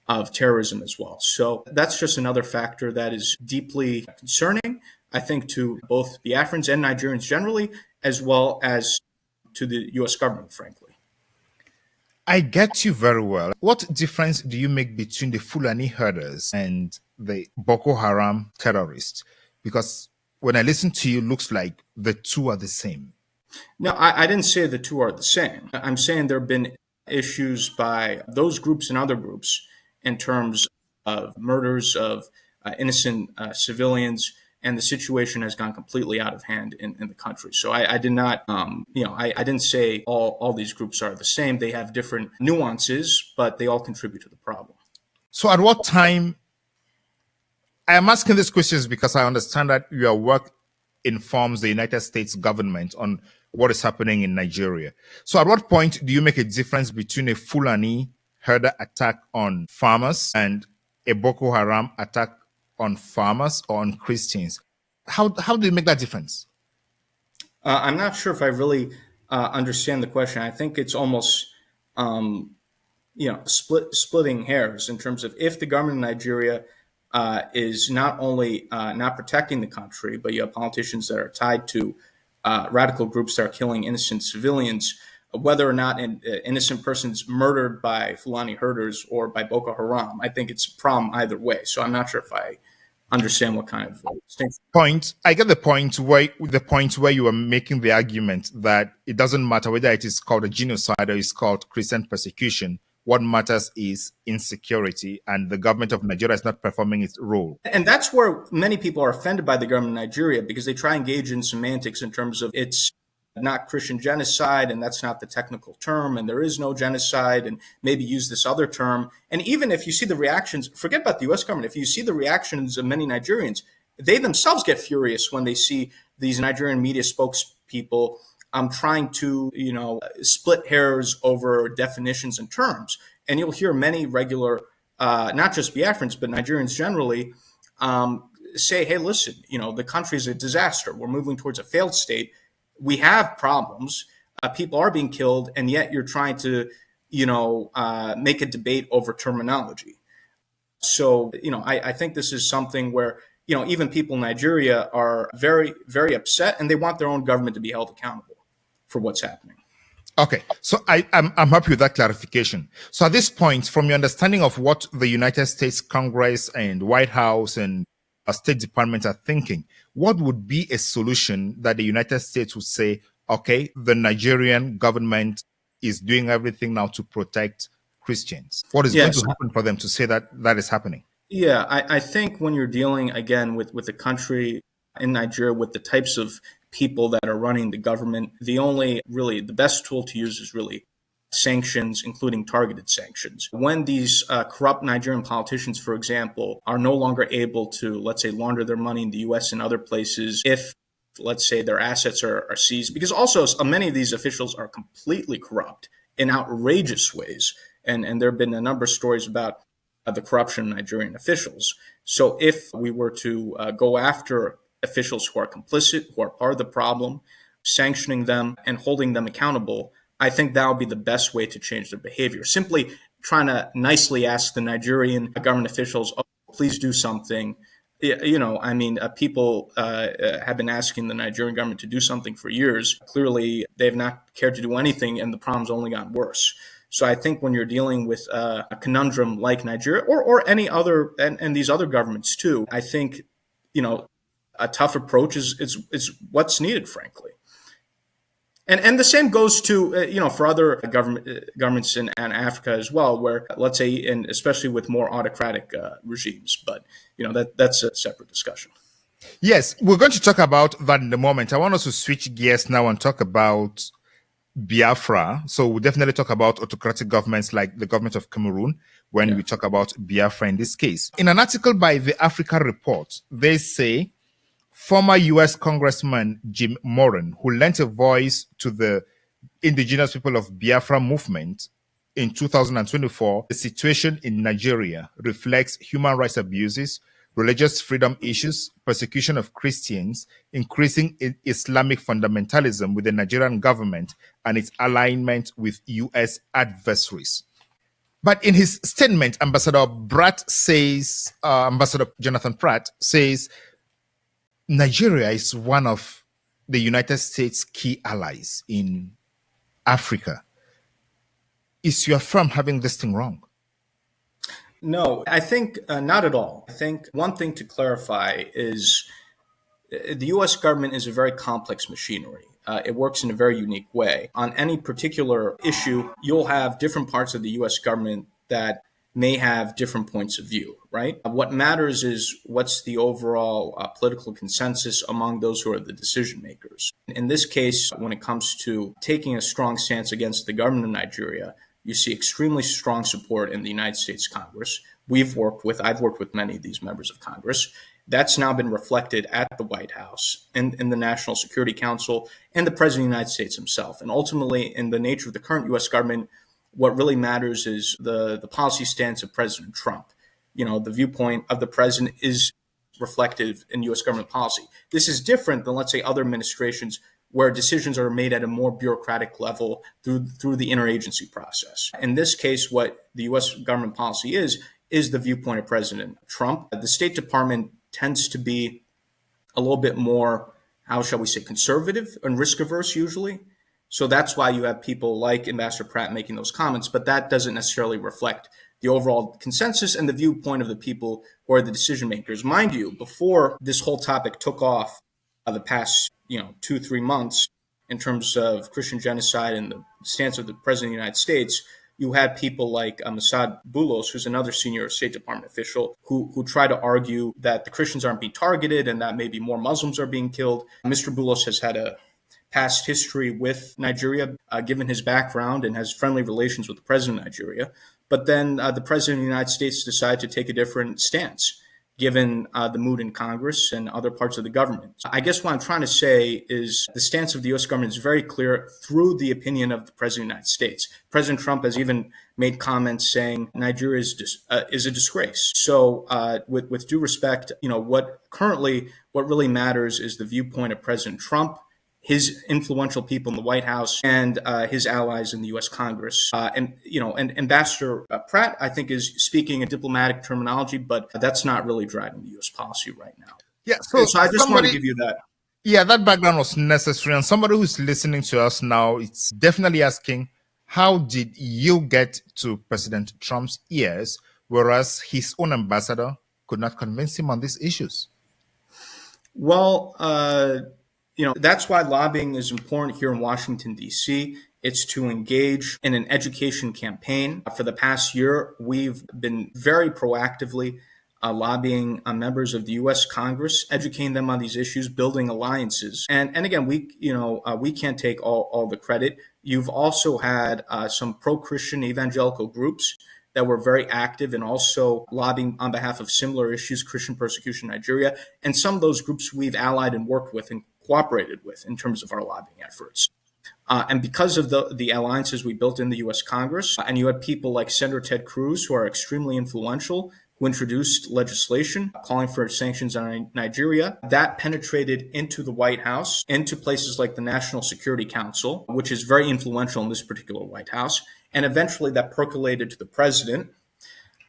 of terrorism as well. So that's just another factor that is deeply concerning, I think, to both Biafrans and Nigerians generally, as well as to the U.S. government, frankly. I get you very well. What difference do you make between the Fulani herders and the Boko Haram terrorists? Because when I listen to you, it looks like the two are the same. No, I didn't say the two are the same. I'm saying there have been issues by those groups and other groups in terms of murders of innocent civilians, and the situation has gone completely out of hand in the country. So I did not, I didn't say all these groups are the same. They have different nuances, but they all contribute to the problem. So at what time, I am asking these questions because I understand that your work informs the United States government on what is happening in Nigeria. So at what point do you make a difference between a Fulani herder attack on farmers and a Boko Haram attack on farmers or on Christians? How do you make that difference? I'm not sure if I really understand the question. I think it's almost, splitting hairs in terms of if the government of Nigeria is not only not protecting the country, but you have politicians that are tied to radical groups that are killing innocent civilians. whether or not an innocent person's murdered by Fulani herders or by Boko Haram. I think it's a problem either way. So I'm not sure if I understand what kind of distinction. Point. I get the point where you are making the argument that it doesn't matter whether it is called a genocide or it's called Christian persecution. What matters is insecurity, and the government of Nigeria is not performing its role. And that's where many people are offended by the government of Nigeria, because they try and engage in semantics in terms of it's not Christian genocide, and that's not the technical term, and there is no genocide, and maybe use this other term. And even if you see the reactions, forget about the US government, if you see the reactions of many Nigerians, they themselves get furious when they see these Nigerian media spokespeople trying to, split hairs over definitions and terms. And you'll hear many regular, not just Biafrans, but Nigerians generally, say, hey, listen, the country is a disaster. We're moving towards a failed state. We have problems. People are being killed, and yet you're trying to, make a debate over terminology. So, I think this is something where, even people in Nigeria are very, very upset, and they want their own government to be held accountable for what's happening. Okay, so I'm happy with that clarification. So at this point, from your understanding of what the United States Congress and White House and State Department are thinking, what would be a solution that the United States would say, okay, the Nigerian government is doing everything now to protect Christians? What is going to happen for them to say that that is happening? Yeah, I think when you're dealing, again, with a country in Nigeria, with the types of people that are running the government, the best tool to use is really sanctions, including targeted sanctions. When these corrupt Nigerian politicians, for example, are no longer able to, let's say, launder their money in the U.S. and other places, if, let's say, their assets are seized, because also many of these officials are completely corrupt in outrageous ways. And there have been a number of stories about the corruption of Nigerian officials. So if we were to go after officials who are complicit, who are part of the problem, sanctioning them and holding them accountable, I think that would be the best way to change their behavior. Simply trying to nicely ask the Nigerian government officials, oh, please do something. People have been asking the Nigerian government to do something for years. Clearly, they have not cared to do anything, and the problem's only gotten worse. So I think when you're dealing with a conundrum like Nigeria or any other, and these other governments too, I think, a tough approach is what's needed, frankly. And the same goes to, for other governments in Africa as well, where, let's say, and especially with more autocratic regimes. But, that's a separate discussion. Yes, we're going to talk about that in a moment. I want us to switch gears now and talk about Biafra. So we'll definitely talk about autocratic governments like the government of Cameroon when we talk about Biafra in this case. In an article by the Africa Report, they say former U.S. Congressman Jim Moran, who lent a voice to the indigenous people of Biafra movement in 2024, the situation in Nigeria reflects human rights abuses, religious freedom issues, persecution of Christians, increasing Islamic fundamentalism with the Nigerian government and its alignment with U.S. adversaries. But in his statement, Ambassador Jonathan Pratt says, Nigeria is one of the United States' key allies in Africa. Is your firm having this thing wrong? No, I think not at all. I think one thing to clarify is the U.S. government is a very complex machinery. It works in a very unique way. On any particular issue, you'll have different parts of the U.S. government that may have different points of view, right? What matters is what's the overall political consensus among those who are the decision makers. In this case, when it comes to taking a strong stance against the government of Nigeria, you see extremely strong support in the United States Congress. I've worked with many of these members of Congress. That's now been reflected at the White House, in the National Security Council, and the President of the United States himself. And ultimately, in the nature of the current U.S. government, what really matters is the policy stance of President Trump. The viewpoint of the president is reflective in U.S. government policy. This is different than, let's say, other administrations where decisions are made at a more bureaucratic level through the interagency process. In this case, what the U.S. government policy is the viewpoint of President Trump. The State Department tends to be a little bit more, how shall we say, conservative and risk averse usually. So that's why you have people like Ambassador Pratt making those comments, but that doesn't necessarily reflect the overall consensus and the viewpoint of the people who are the decision makers. Mind you, before this whole topic took off the past 2-3 months in terms of Christian genocide and the stance of the President of the United States, you had people like Masad Boulos, who's another senior State Department official, who try to argue that the Christians aren't being targeted and that maybe more Muslims are being killed. Mr. Boulos has had a past history with Nigeria, given his background, and has friendly relations with the president of Nigeria. But then the president of the United States decided to take a different stance, given the mood in Congress and other parts of the government. I guess what I'm trying to say is the stance of the U.S. government is very clear through the opinion of the president of the United States. President Trump has even made comments saying Nigeria is a disgrace. So with due respect, what really matters is the viewpoint of President Trump, his influential people in the White House, and his allies in the U.S. Congress. And Ambassador Pratt, I think, is speaking in diplomatic terminology, but that's not really driving the U.S. policy right now. Yeah, so I just want to give you that. Yeah, that background was necessary. And somebody who's listening to us now, it's definitely asking, how did you get to President Trump's ears, whereas his own ambassador could not convince him on these issues? Well, that's why lobbying is important here in Washington, D.C. It's to engage in an education campaign. For the past year, we've been very proactively lobbying members of the U.S. Congress, educating them on these issues, building alliances. And again, we can't take all the credit. You've also had some pro-Christian evangelical groups that were very active and also lobbying on behalf of similar issues, Christian persecution in Nigeria. And some of those groups we've allied and worked with and cooperated with in terms of our lobbying efforts. And because of the alliances we built in the U.S. Congress, and you had people like Senator Ted Cruz, who are extremely influential, who introduced legislation calling for sanctions on Nigeria, that penetrated into the White House, into places like the National Security Council, which is very influential in this particular White House. And eventually that percolated to the president,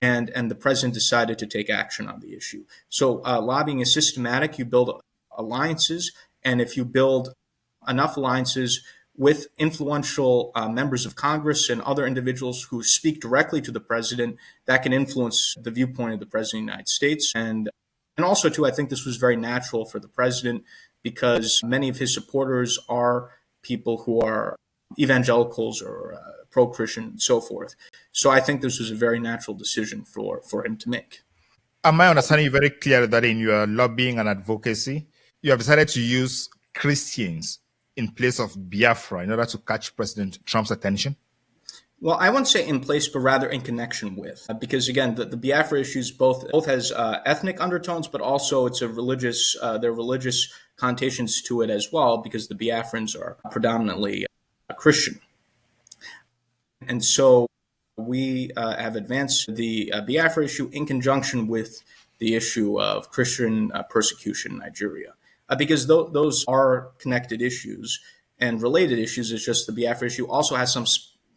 and the president decided to take action on the issue. So lobbying is systematic. You build alliances, and if you build enough alliances with influential members of Congress and other individuals who speak directly to the president, that can influence the viewpoint of the president of the United States. And also, too, I think this was very natural for the president because many of his supporters are people who are evangelicals or pro-Christian and so forth. So I think this was a very natural decision for him to make. Am I understanding you very clear that in your lobbying and advocacy, you have decided to use Christians in place of Biafra in order to catch President Trump's attention? Well, I wouldn't say in place, but rather in connection with, because again, the Biafra issues both has ethnic undertones, but also it's there are religious connotations to it as well, because the Biafrans are predominantly Christian. And so we have advanced the Biafra issue in conjunction with the issue of Christian persecution in Nigeria. Because those are connected issues and related issues. It's just the Biafra issue also has some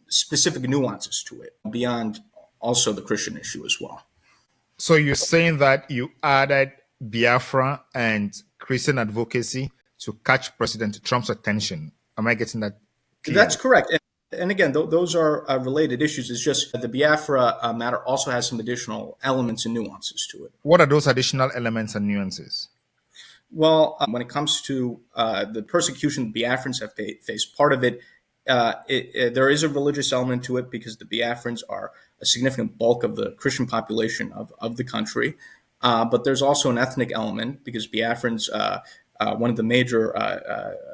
specific nuances to it beyond also the Christian issue as well. So you're saying that you added Biafra and Christian advocacy to catch President Trump's attention. Am I getting that clear? That's correct. And again, those are related issues. It's just the Biafra matter also has some additional elements and nuances to it. What are those additional elements and nuances? Well, when it comes to the persecution the Biafrans have faced, part of it, there is a religious element to it because the Biafrans are a significant bulk of the Christian population of the country. But there's also an ethnic element because Biafrans, one of the major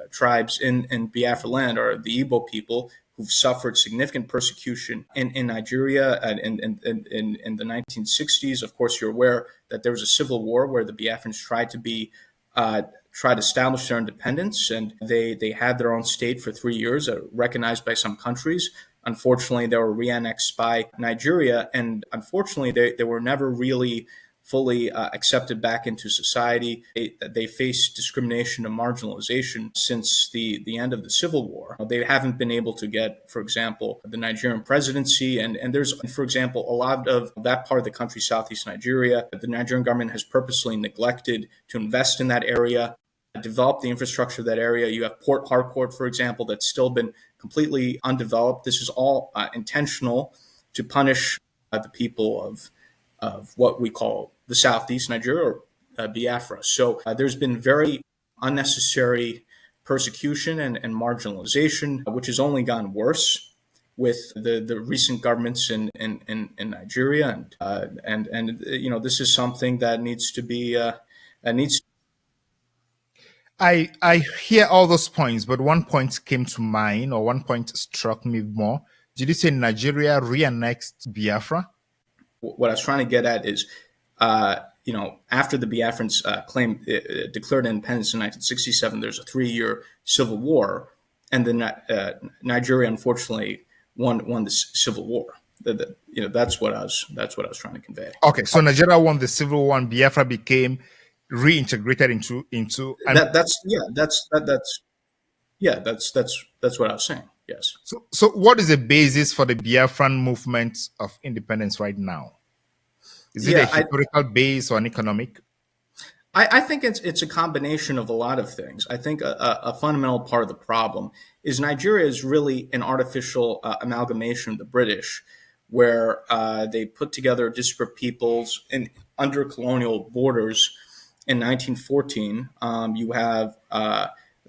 tribes in Biafra land are the Igbo people who've suffered significant persecution in Nigeria in the 1960s. Of course, you're aware that there was a civil war where the Biafrans tried to establish their independence, and they had their own state for 3 years, recognized by some countries. Unfortunately, they were re-annexed by Nigeria, and unfortunately, they were never really fully accepted back into society. They face discrimination and marginalization since the end of the Civil War. They haven't been able to get, for example, the Nigerian presidency. And there's, for example, a lot of that part of the country, Southeast Nigeria, the Nigerian government has purposely neglected to invest in that area. developed the infrastructure of that area. You have Port Harcourt, for example, that's still been completely undeveloped. This is all intentional to punish the people of what we call the Southeast Nigeria, or Biafra. So there's been very unnecessary persecution and marginalization, which has only gotten worse with the recent governments in Nigeria, and you know, this is something that needs to be I hear all those points, but one point came to mind, or one point struck me more. Did you say Nigeria re-annexed Biafra? What I was trying to get at is, you know, after the Biafrans declared independence in 1967, there's a 3-year civil war, and then Nigeria unfortunately won the civil war. You know, that's what I was trying to convey. Okay, so Nigeria won the civil war, and Biafra became reintegrated into. That's what I was saying. Yes. So what is the basis for the Biafran movement of independence right now? Is it a historical base or an economic? I think it's a combination of a lot of things. I think a fundamental part of the problem is Nigeria is really an artificial amalgamation of the British, where they put together disparate peoples under colonial borders. In 1914, you have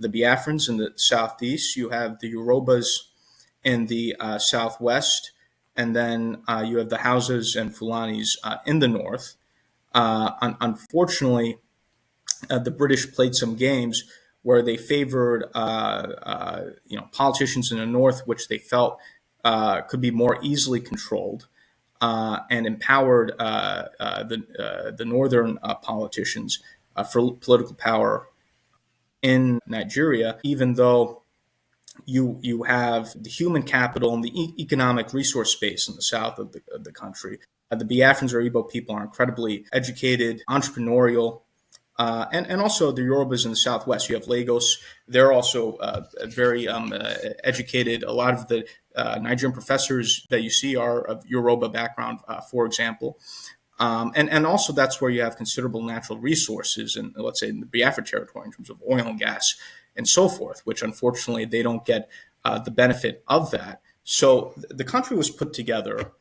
the Biafrans in the southeast, you have the Yorubas in the southwest, and then you have the Hausas and Fulanis in the north. Unfortunately, the British played some games where they favored politicians in the north, which they felt could be more easily controlled, and empowered the northern politicians for political power in Nigeria, even though you have the human capital and the economic resource space in the south of the country. The Biafrans or Igbo people are incredibly educated, entrepreneurial, and also the Yorubas in the southwest. You have Lagos. They're also very educated. A lot of the Nigerian professors that you see are of Yoruba background, for example. And also that's where you have considerable natural resources, and let's say in the Biafra territory in terms of oil and gas and so forth, which unfortunately they don't get the benefit of that. So the country was put together,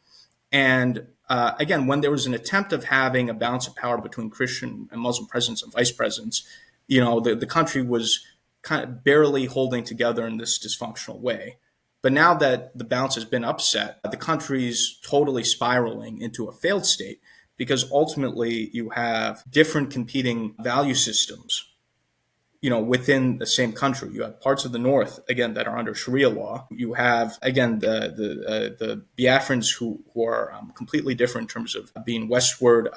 and again, when there was an attempt of having a balance of power between Christian and Muslim presidents and vice presidents, you know, the country was kind of barely holding together in this dysfunctional way. But now that the balance has been upset, the country's totally spiraling into a failed state, because ultimately you have different competing value systems, you know, within the same country. You have parts of the north, again, that are under Sharia law. You have, again, the Biafrans who are completely different in terms of being westward,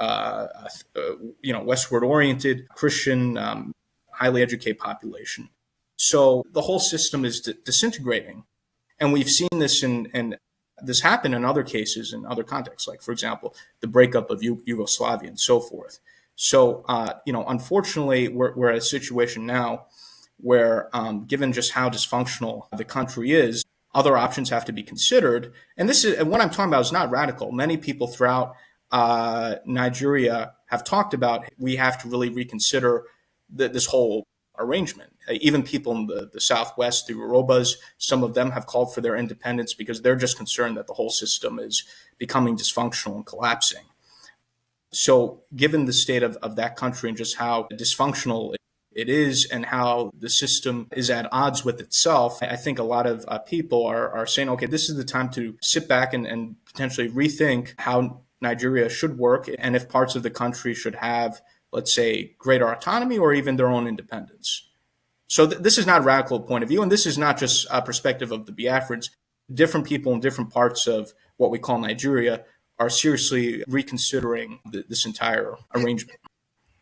westward oriented, Christian, highly educated population. So the whole system is disintegrating. And we've seen this in this happen in other cases, in other contexts, like, for example, the breakup of Yugoslavia and so forth. So, unfortunately, we're at a situation now where, given just how dysfunctional the country is, other options have to be considered. And what I'm talking about is not radical. Many people throughout Nigeria have talked about we have to really reconsider this whole arrangement. Even people in the southwest, the Yorubas, some of them have called for their independence because they're just concerned that the whole system is becoming dysfunctional and collapsing. So given the state of that country and just how dysfunctional it is and how the system is at odds with itself, I think a lot of people are saying, okay, this is the time to sit back and potentially rethink how Nigeria should work, and if parts of the country should have, let's say, greater autonomy or even their own independence. So this is not a radical point of view, and this is not just a perspective of the Biafrans. Different people in different parts of what we call Nigeria are seriously reconsidering this entire arrangement.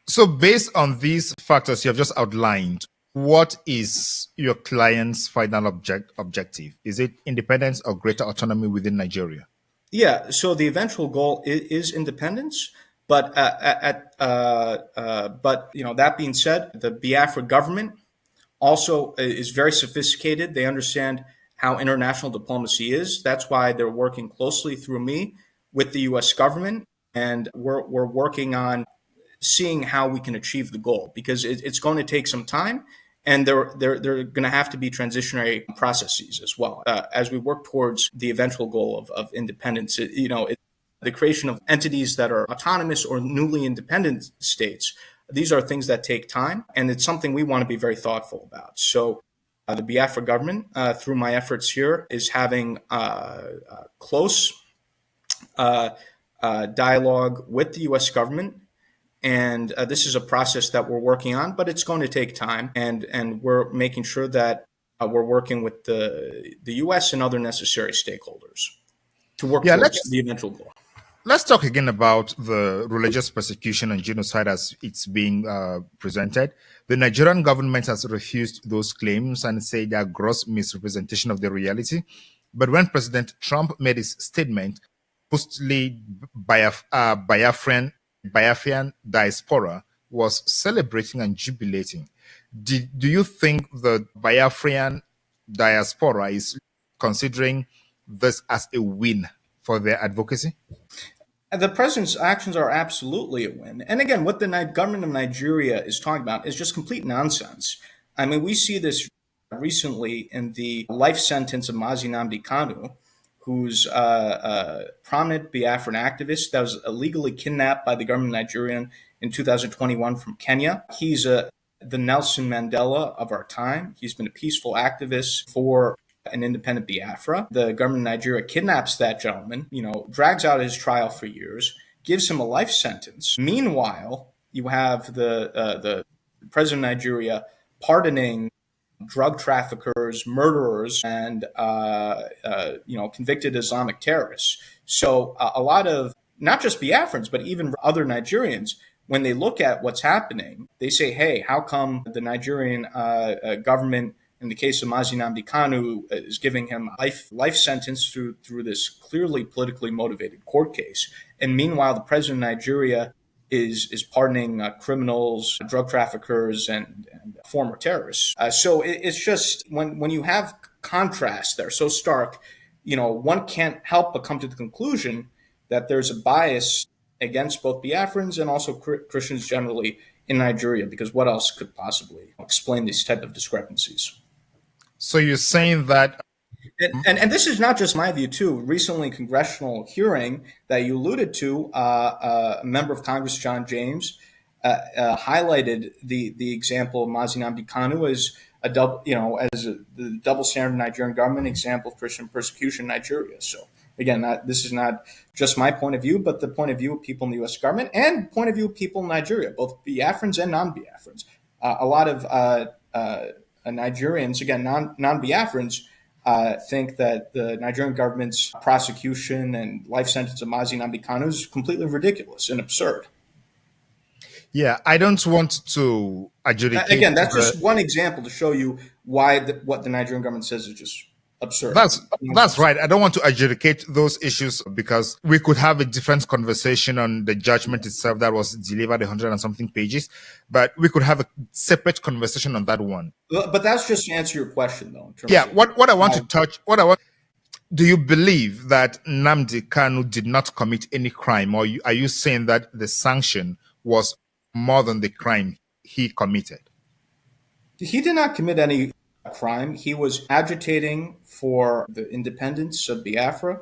So based on these factors you have just outlined, what is your client's final objective? Is it independence or greater autonomy within Nigeria? Yeah, so the eventual goal is independence. But that being said, the Biafra government also is very sophisticated. They understand how international diplomacy is. That's why they're working closely through me with the U.S. government, and we're working on seeing how we can achieve the goal, because it's going to take some time. And there going to have to be transitionary processes as well as we work towards the eventual goal of independence. The creation of entities that are autonomous or newly independent states. These are things that take time, and it's something we want to be very thoughtful about. So the Biafra government, through my efforts here, is having close dialogue with the U.S. government. And this is a process that we're working on, but it's going to take time. And we're making sure that we're working with the U.S. and other necessary stakeholders to work towards the eventual goal. Let's talk again about the religious persecution and genocide as it's being presented. The Nigerian government has refused those claims and said they are gross misrepresentation of the reality. But when President Trump made his statement, supposedly Biafran diaspora was celebrating and jubilating. Do you think the Biafran diaspora is considering this as a win for their advocacy? The president's actions are absolutely a win. And again, what the government of Nigeria is talking about is just complete nonsense. I mean, we see this recently in the life sentence of Nnamdi Kanu, who's a prominent Biafran activist that was illegally kidnapped by the government of Nigeria in 2021 from Kenya. He's the Nelson Mandela of our time. He's been a peaceful activist for an independent Biafra. The government of Nigeria kidnaps that gentleman, drags out his trial for years, gives him a life sentence. Meanwhile, you have the president of Nigeria pardoning drug traffickers, murderers, and convicted Islamic terrorists. So a lot of not just Biafrans, but even other Nigerians, when they look at what's happening, they say, "Hey, how come the Nigerian government, in the case of Nnamdi Kanu, is giving him a life sentence through this clearly politically motivated court case, and meanwhile the president of Nigeria is pardoning criminals, drug traffickers, and former terrorists?" So it's just when you have contrast there so stark, one can't help but come to the conclusion that there's a bias against both Biafrans and also Christians generally in Nigeria, because what else could possibly explain these type of discrepancies? So you're saying that... And this is not just my view, too. Recently, congressional hearing that you alluded to, a member of Congress, John James, highlighted the example of Nnamdi Kanu as a double, the double standard Nigerian government example of Christian persecution in Nigeria. So again, this is not just my point of view, but the point of view of people in the U.S. government and point of view of people in Nigeria, both Biafrans and non-Biafrans. A lot of Nigerians, again, non-Biafrans, think that the Nigerian government's prosecution and life sentence of Nnamdi Kanu is completely ridiculous and absurd. Yeah, I don't want to adjudicate. Again, that's just one example to show you why what the Nigerian government says is just absurd. That's right. I don't want to adjudicate those issues because we could have a different conversation on the judgment itself that was delivered 100 and something pages, but we could have a separate conversation on that one. But that's just to answer your question, though. What I want to touch, do you believe that Nnamdi Kanu did not commit any crime, or are you saying that the sanction was more than the crime he committed? He did not commit any crime. He was agitating for the independence of Biafra.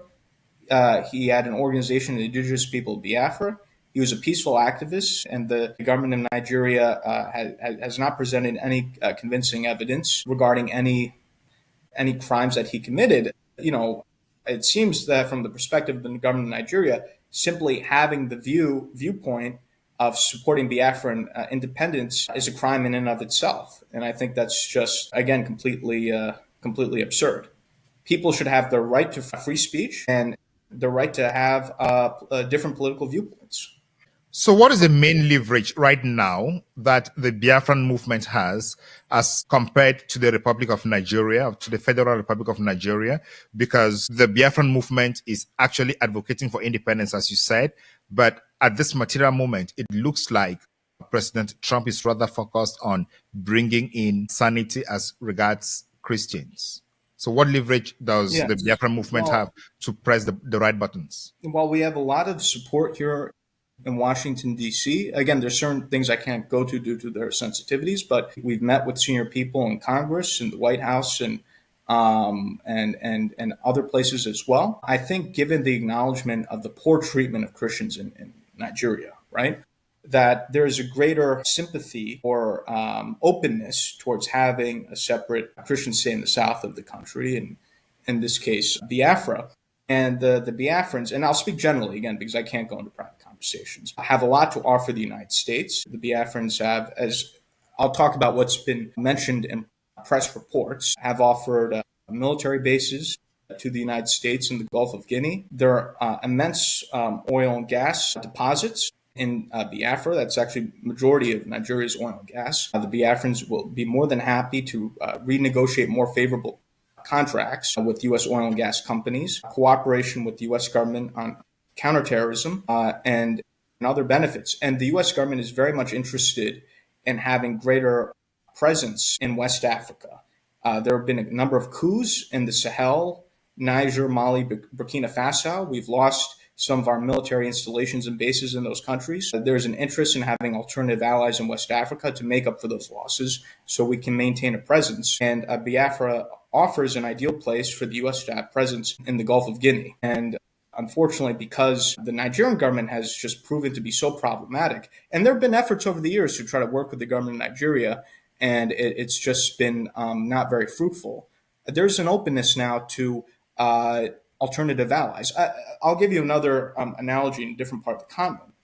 He had an organization, the indigenous people of Biafra. He was a peaceful activist, and the government of Nigeria has not presented any convincing evidence regarding any crimes that he committed. It seems that from the perspective of the government of Nigeria, simply having the viewpoint of supporting Biafran independence is a crime in and of itself. And I think that's just, again, completely absurd. People should have the right to free speech and the right to have different political viewpoints. So what is the main leverage right now that the Biafran movement has as compared to the Republic of Nigeria, to the Federal Republic of Nigeria? Because the Biafran movement is actually advocating for independence, as you said, but at this material moment, it looks like President Trump is rather focused on bringing in sanity as regards Christians. So what leverage does the Biafran movement have to press the right buttons? Well, we have a lot of support here in Washington, D.C. Again, there's certain things I can't go to due to their sensitivities, but we've met with senior people in Congress and the White House and other places as well. I think given the acknowledgement of the poor treatment of Christians in Nigeria, right, that there is a greater sympathy or openness towards having a separate Christian state in the south of the country, and in this case, Biafra. And the Biafrans, and I'll speak generally again because I can't go into private conversations, have a lot to offer the United States. The Biafrans have, as I'll talk about what's been mentioned in press reports, have offered military bases to the United States in the Gulf of Guinea. There are immense oil and gas deposits in Biafra. That's actually majority of Nigeria's oil and gas. The Biafrans will be more than happy to renegotiate more favorable contracts with U.S. oil and gas companies, cooperation with the U.S. government on counterterrorism, and other benefits. And the U.S. government is very much interested in having greater presence in West Africa. There have been a number of coups in the Sahel, Niger, Mali, Burkina Faso. We've lost some of our military installations and bases in those countries. There's an interest in having alternative allies in West Africa to make up for those losses so we can maintain a presence. And Biafra offers an ideal place for the U.S. to have presence in the Gulf of Guinea. And unfortunately, because the Nigerian government has just proven to be so problematic, and there have been efforts over the years to try to work with the government of Nigeria, and it's just been not very fruitful. There's an openness now to alternative allies. I'll give you another analogy in a different part of the continent.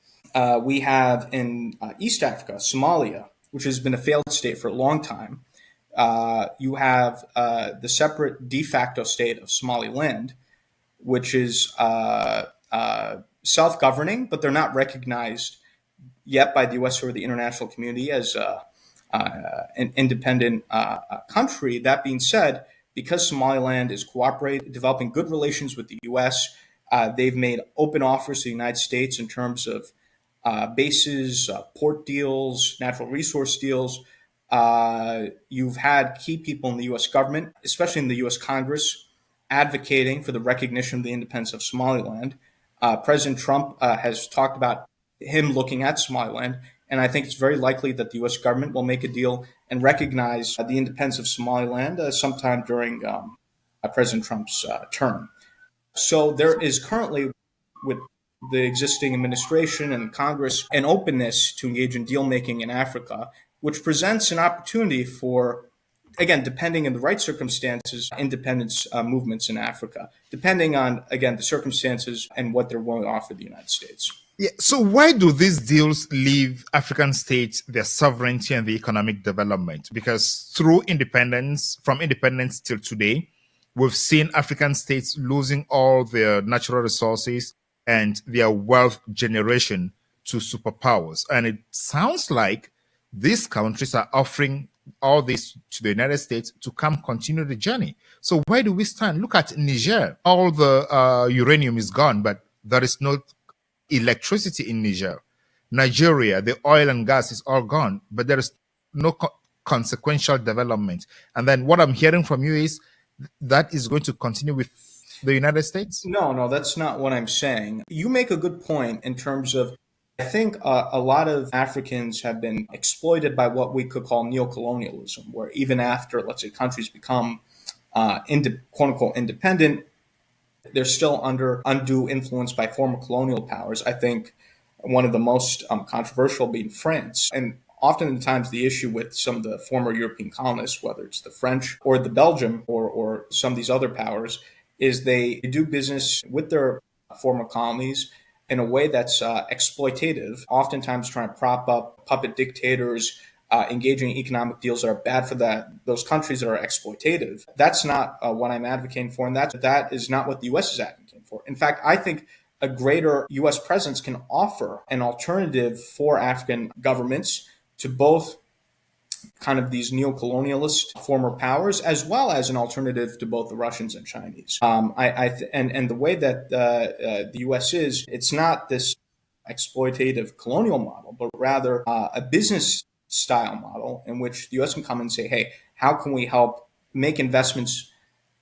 We have in East Africa, Somalia, which has been a failed state for a long time. You have the separate de facto state of Somaliland, which is self-governing, but they're not recognized yet by the U.S. or the international community as an independent country. That being said, because Somaliland is developing good relations with the U.S., they've made open offers to the United States in terms of bases, port deals, natural resource deals. You've had key people in the U.S. government, especially in the U.S. Congress, advocating for the recognition of the independence of Somaliland. President Trump has talked about him looking at Somaliland, and I think it's very likely that the U.S. government will make a deal and recognize the independence of Somaliland sometime during President Trump's term. So there is currently, with the existing administration and Congress, an openness to engage in deal-making in Africa, which presents an opportunity for, again, depending on the right circumstances, independence movements in Africa, depending on, again, the circumstances and what they're willing to offer the United States. Yeah. So why do these deals leave African states their sovereignty and the economic development? Because from independence till today, we've seen African states losing all their natural resources and their wealth generation to superpowers. And it sounds like these countries are offering all this to the United States to come continue the journey. So where do we stand? Look at Niger. All the uranium is gone, but there is no electricity in Niger. Nigeria, the oil and gas is all gone, but there is no consequential development. And then what I'm hearing from you is that is going to continue with the United States? No, that's not what I'm saying. You make a good point in terms of, I think a lot of Africans have been exploited by what we could call neocolonialism, where even after, let's say, countries become quote-unquote independent, they're still under undue influence by former colonial powers. I think one of the most controversial being France. And oftentimes the issue with some of the former European colonists, whether it's the French or the Belgium or some of these other powers, is they do business with their former colonies in a way that's exploitative, oftentimes trying to prop up puppet dictators, engaging in economic deals that are bad for those countries that are exploitative. That's not what I'm advocating for, and that is not what the U.S. is advocating for. In fact, I think a greater U.S. presence can offer an alternative for African governments to both kind of these neo-colonialist former powers, as well as an alternative to both the Russians and Chinese. And the way that the U.S. is, it's not this exploitative colonial model, but rather a business style model in which the U.S. can come and say, hey, how can we help make investments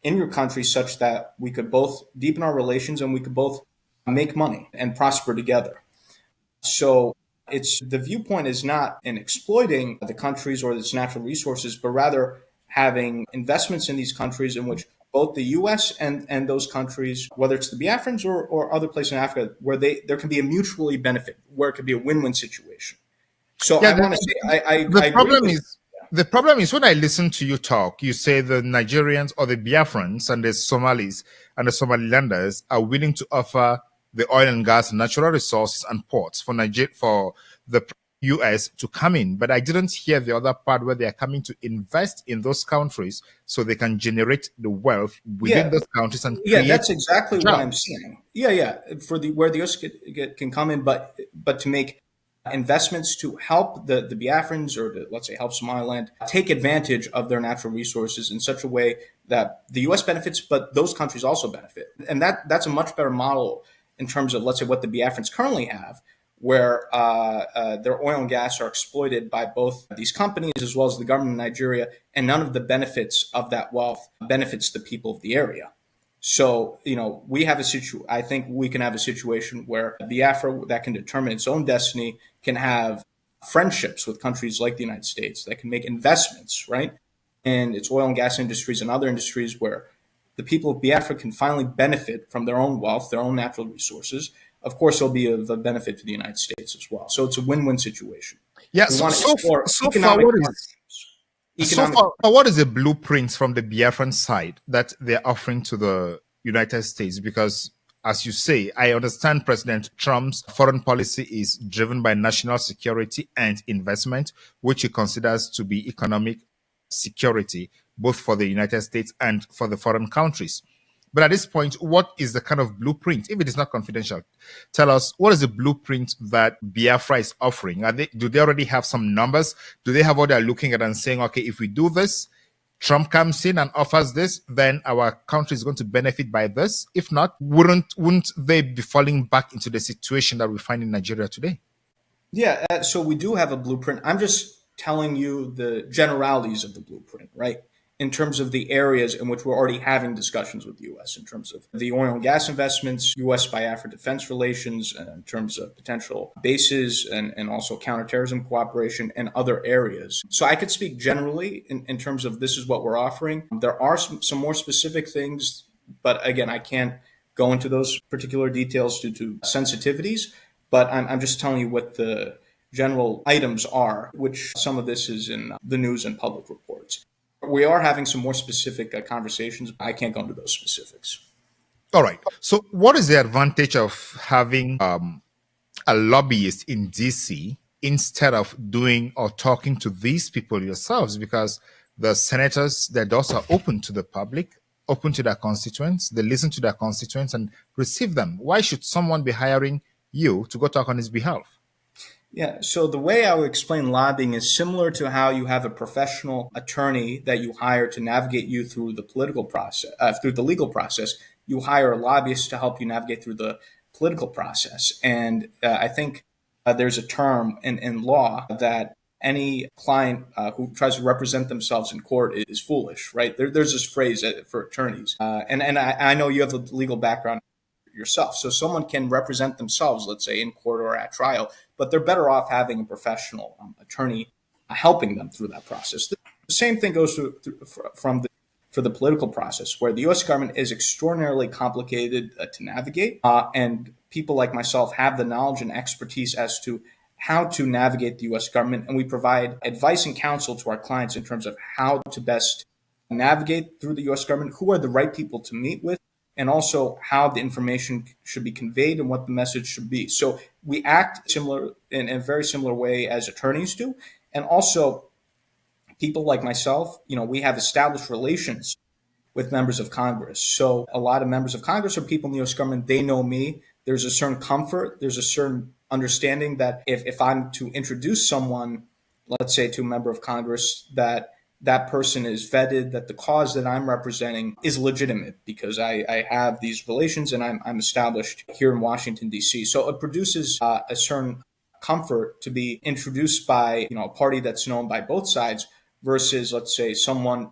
in your country such that we could both deepen our relations and we could both make money and prosper together. So it's the viewpoint is not in exploiting the countries or its natural resources, but rather having investments in these countries in which both the U.S. and those countries, whether it's the Biafrans or other places in Africa, where there can be a mutually benefit, where it could be a win-win situation. So Yeah, I want to say I the agree problem with, is the problem is when I listen to you talk, you say the Nigerians or the Biafrans and the Somalis and the Somalilanders are willing to offer the oil and gas, natural resources, and ports for for the U.S. to come in, but I didn't hear the other part where they are coming to invest in those countries so they can generate the wealth within those countries and create. That's exactly jobs. what I'm saying. For where the U.S. can come in, but to make investments to help the Biafrans or to, let's say, help Somaliland take advantage of their natural resources in such a way that the U.S. benefits, but those countries also benefit, and that's a much better model in terms of, let's say, what the Biafrans currently have, where their oil and gas are exploited by both these companies as well as the government of Nigeria, and none of the benefits of that wealth benefits the people of the area. So, we have I think we can have a situation where Biafra, that can determine its own destiny, can have friendships with countries like the United States, that can make investments, right, in its oil and gas industries and other industries where the people of Biafra can finally benefit from their own wealth, their own natural resources. Of course, it'll be of a benefit to the United States as well. So it's a win-win situation. Yeah. What is the blueprint from the Biafran side that they're offering to the United States? Because, as you say, I understand President Trump's foreign policy is driven by national security and investment, which he considers to be economic security, both for the United States and for the foreign countries. But at this point, what is the kind of blueprint? If it is not confidential, tell us, what is the blueprint that Biafra is offering? Do they already have some numbers? Do they have what they're looking at and saying, okay, if we do this, Trump comes in and offers this, then our country is going to benefit by this? If not, wouldn't they be falling back into the situation that we find in Nigeria today? Yeah, so we do have a blueprint. I'm just telling you the generalities of the blueprint, right? In terms of the areas in which we're already having discussions with the U.S., in terms of the oil and gas investments, U.S.-Biafra defense relations, in terms of potential bases and also counterterrorism cooperation and other areas. So I could speak generally in terms of this is what we're offering. There are some more specific things, but again, I can't go into those particular details due to sensitivities, but I'm just telling you what the general items are, which some of this is in the news and public reports. We are having some more specific conversations. I can't go into those specifics. All right. So what is the advantage of having a lobbyist in DC instead of doing or talking to these people yourselves? Because the senators, their doors are open to the public, open to their constituents. They listen to their constituents and receive them. Why should someone be hiring you to go talk on his behalf? Yeah, so the way I would explain lobbying is similar to how you have a professional attorney that you hire to navigate you through the political process, through the legal process. You hire a lobbyist to help you navigate through the political process. And I think there's a term in law that any client who tries to represent themselves in court is foolish, right? There's this phrase for attorneys. And I know you have a legal background yourself. So someone can represent themselves, let's say, in court or at trial, but they're better off having a professional attorney helping them through that process. The same thing goes for the political process, where the U.S. government is extraordinarily complicated to navigate, and people like myself have the knowledge and expertise as to how to navigate the U.S. government, and we provide advice and counsel to our clients in terms of how to best navigate through the U.S. government, who are the right people to meet with, and also how the information should be conveyed and what the message should be. So we act similar in a very similar way as attorneys do. And also people like myself, we have established relations with members of Congress. So a lot of members of Congress are people in the U.S. government. They know me. There's a certain comfort. There's a certain understanding that if I'm to introduce someone, let's say to a member of Congress, that person is vetted, that the cause that I'm representing is legitimate because I have these relations and I'm established here in Washington, D.C. So it produces a certain comfort to be introduced by a party that's known by both sides versus, let's say, someone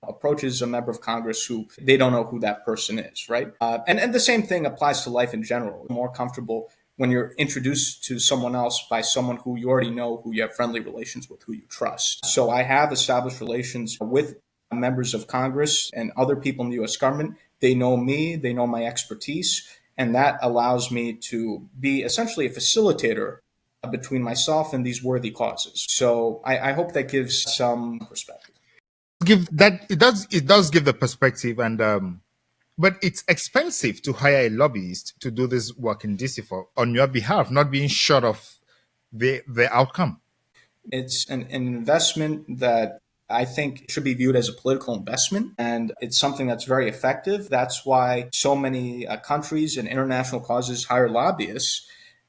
approaches a member of Congress who they don't know who that person is, right? And the same thing applies to life in general. More comfortable when you're introduced to someone else by someone who you already know, who you have friendly relations with, who you trust. So I have established relations with members of Congress and other people in the U.S. government. They know me, they know my expertise, and that allows me to be essentially a facilitator between myself and these worthy causes. So I hope that gives some perspective. It does give the perspective, and but it's expensive to hire a lobbyist to do this work in DC for on your behalf, not being sure of the outcome. It's an investment that I think should be viewed as a political investment, and it's something that's very effective. That's why so many countries and international causes hire lobbyists.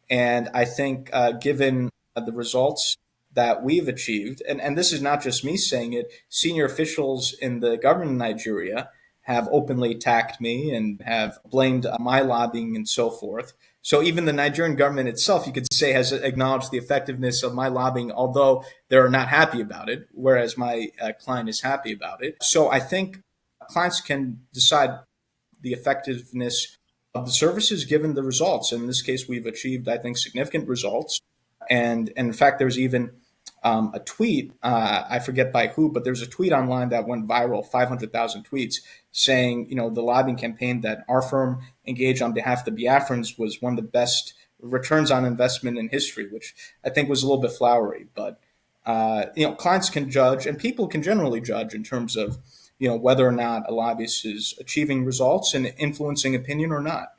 And I think given the results that we've achieved, and this is not just me saying it, senior officials in the government of Nigeria have openly attacked me and have blamed my lobbying and so forth. So even the Nigerian government itself, you could say, has acknowledged the effectiveness of my lobbying, although they're not happy about it, whereas my client is happy about it. So I think clients can decide the effectiveness of the services given the results. In this case, we've achieved, I think, significant results. And in fact, there's even a tweet, I forget by who, but there's a tweet online that went viral, 500,000 tweets, saying, the lobbying campaign that our firm engaged on behalf of the Biafrans was one of the best returns on investment in history, which I think was a little bit flowery. But, clients can judge, and people can generally judge in terms of, whether or not a lobbyist is achieving results and influencing opinion or not.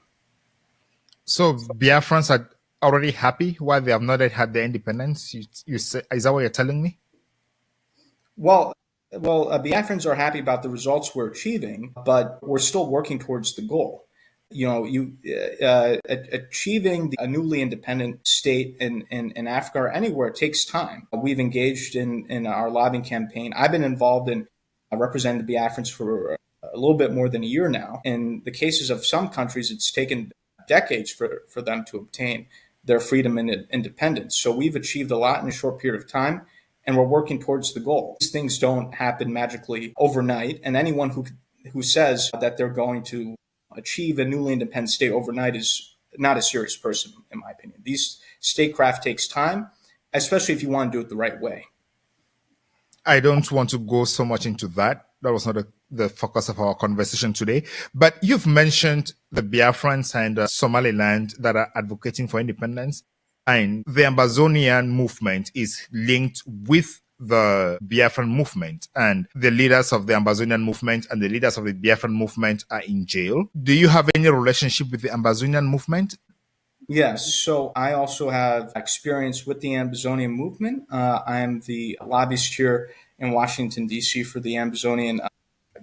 So Biafrans are already happy while they have not yet had their independence. You say, is that what you're telling me? Well, Biafrans are happy about the results we're achieving, but we're still working towards the goal. Achieving a newly independent state in Africa or anywhere takes time. We've engaged in our lobbying campaign. I've been involved in representing the Biafrans for a little bit more than a year now. In the cases of some countries, it's taken decades for them to obtain their freedom and independence. So we've achieved a lot in a short period of time, and we're working towards the goal. These things don't happen magically overnight, and anyone who says that they're going to achieve a newly independent state overnight is not a serious person, in my opinion. These statecraft takes time, especially if you want to do it the right way. I don't want to go so much into that. That was not the focus of our conversation today. But you've mentioned the Biafrans and Somaliland that are advocating for independence. And the Ambazonian movement is linked with the Biafran movement. And the leaders of the Ambazonian movement and the leaders of the Biafran movement are in jail. Do you have any relationship with the Ambazonian movement? Yes, so I also have experience with the Ambazonian movement. I'm the lobbyist here in Washington, D.C. for the Ambazonian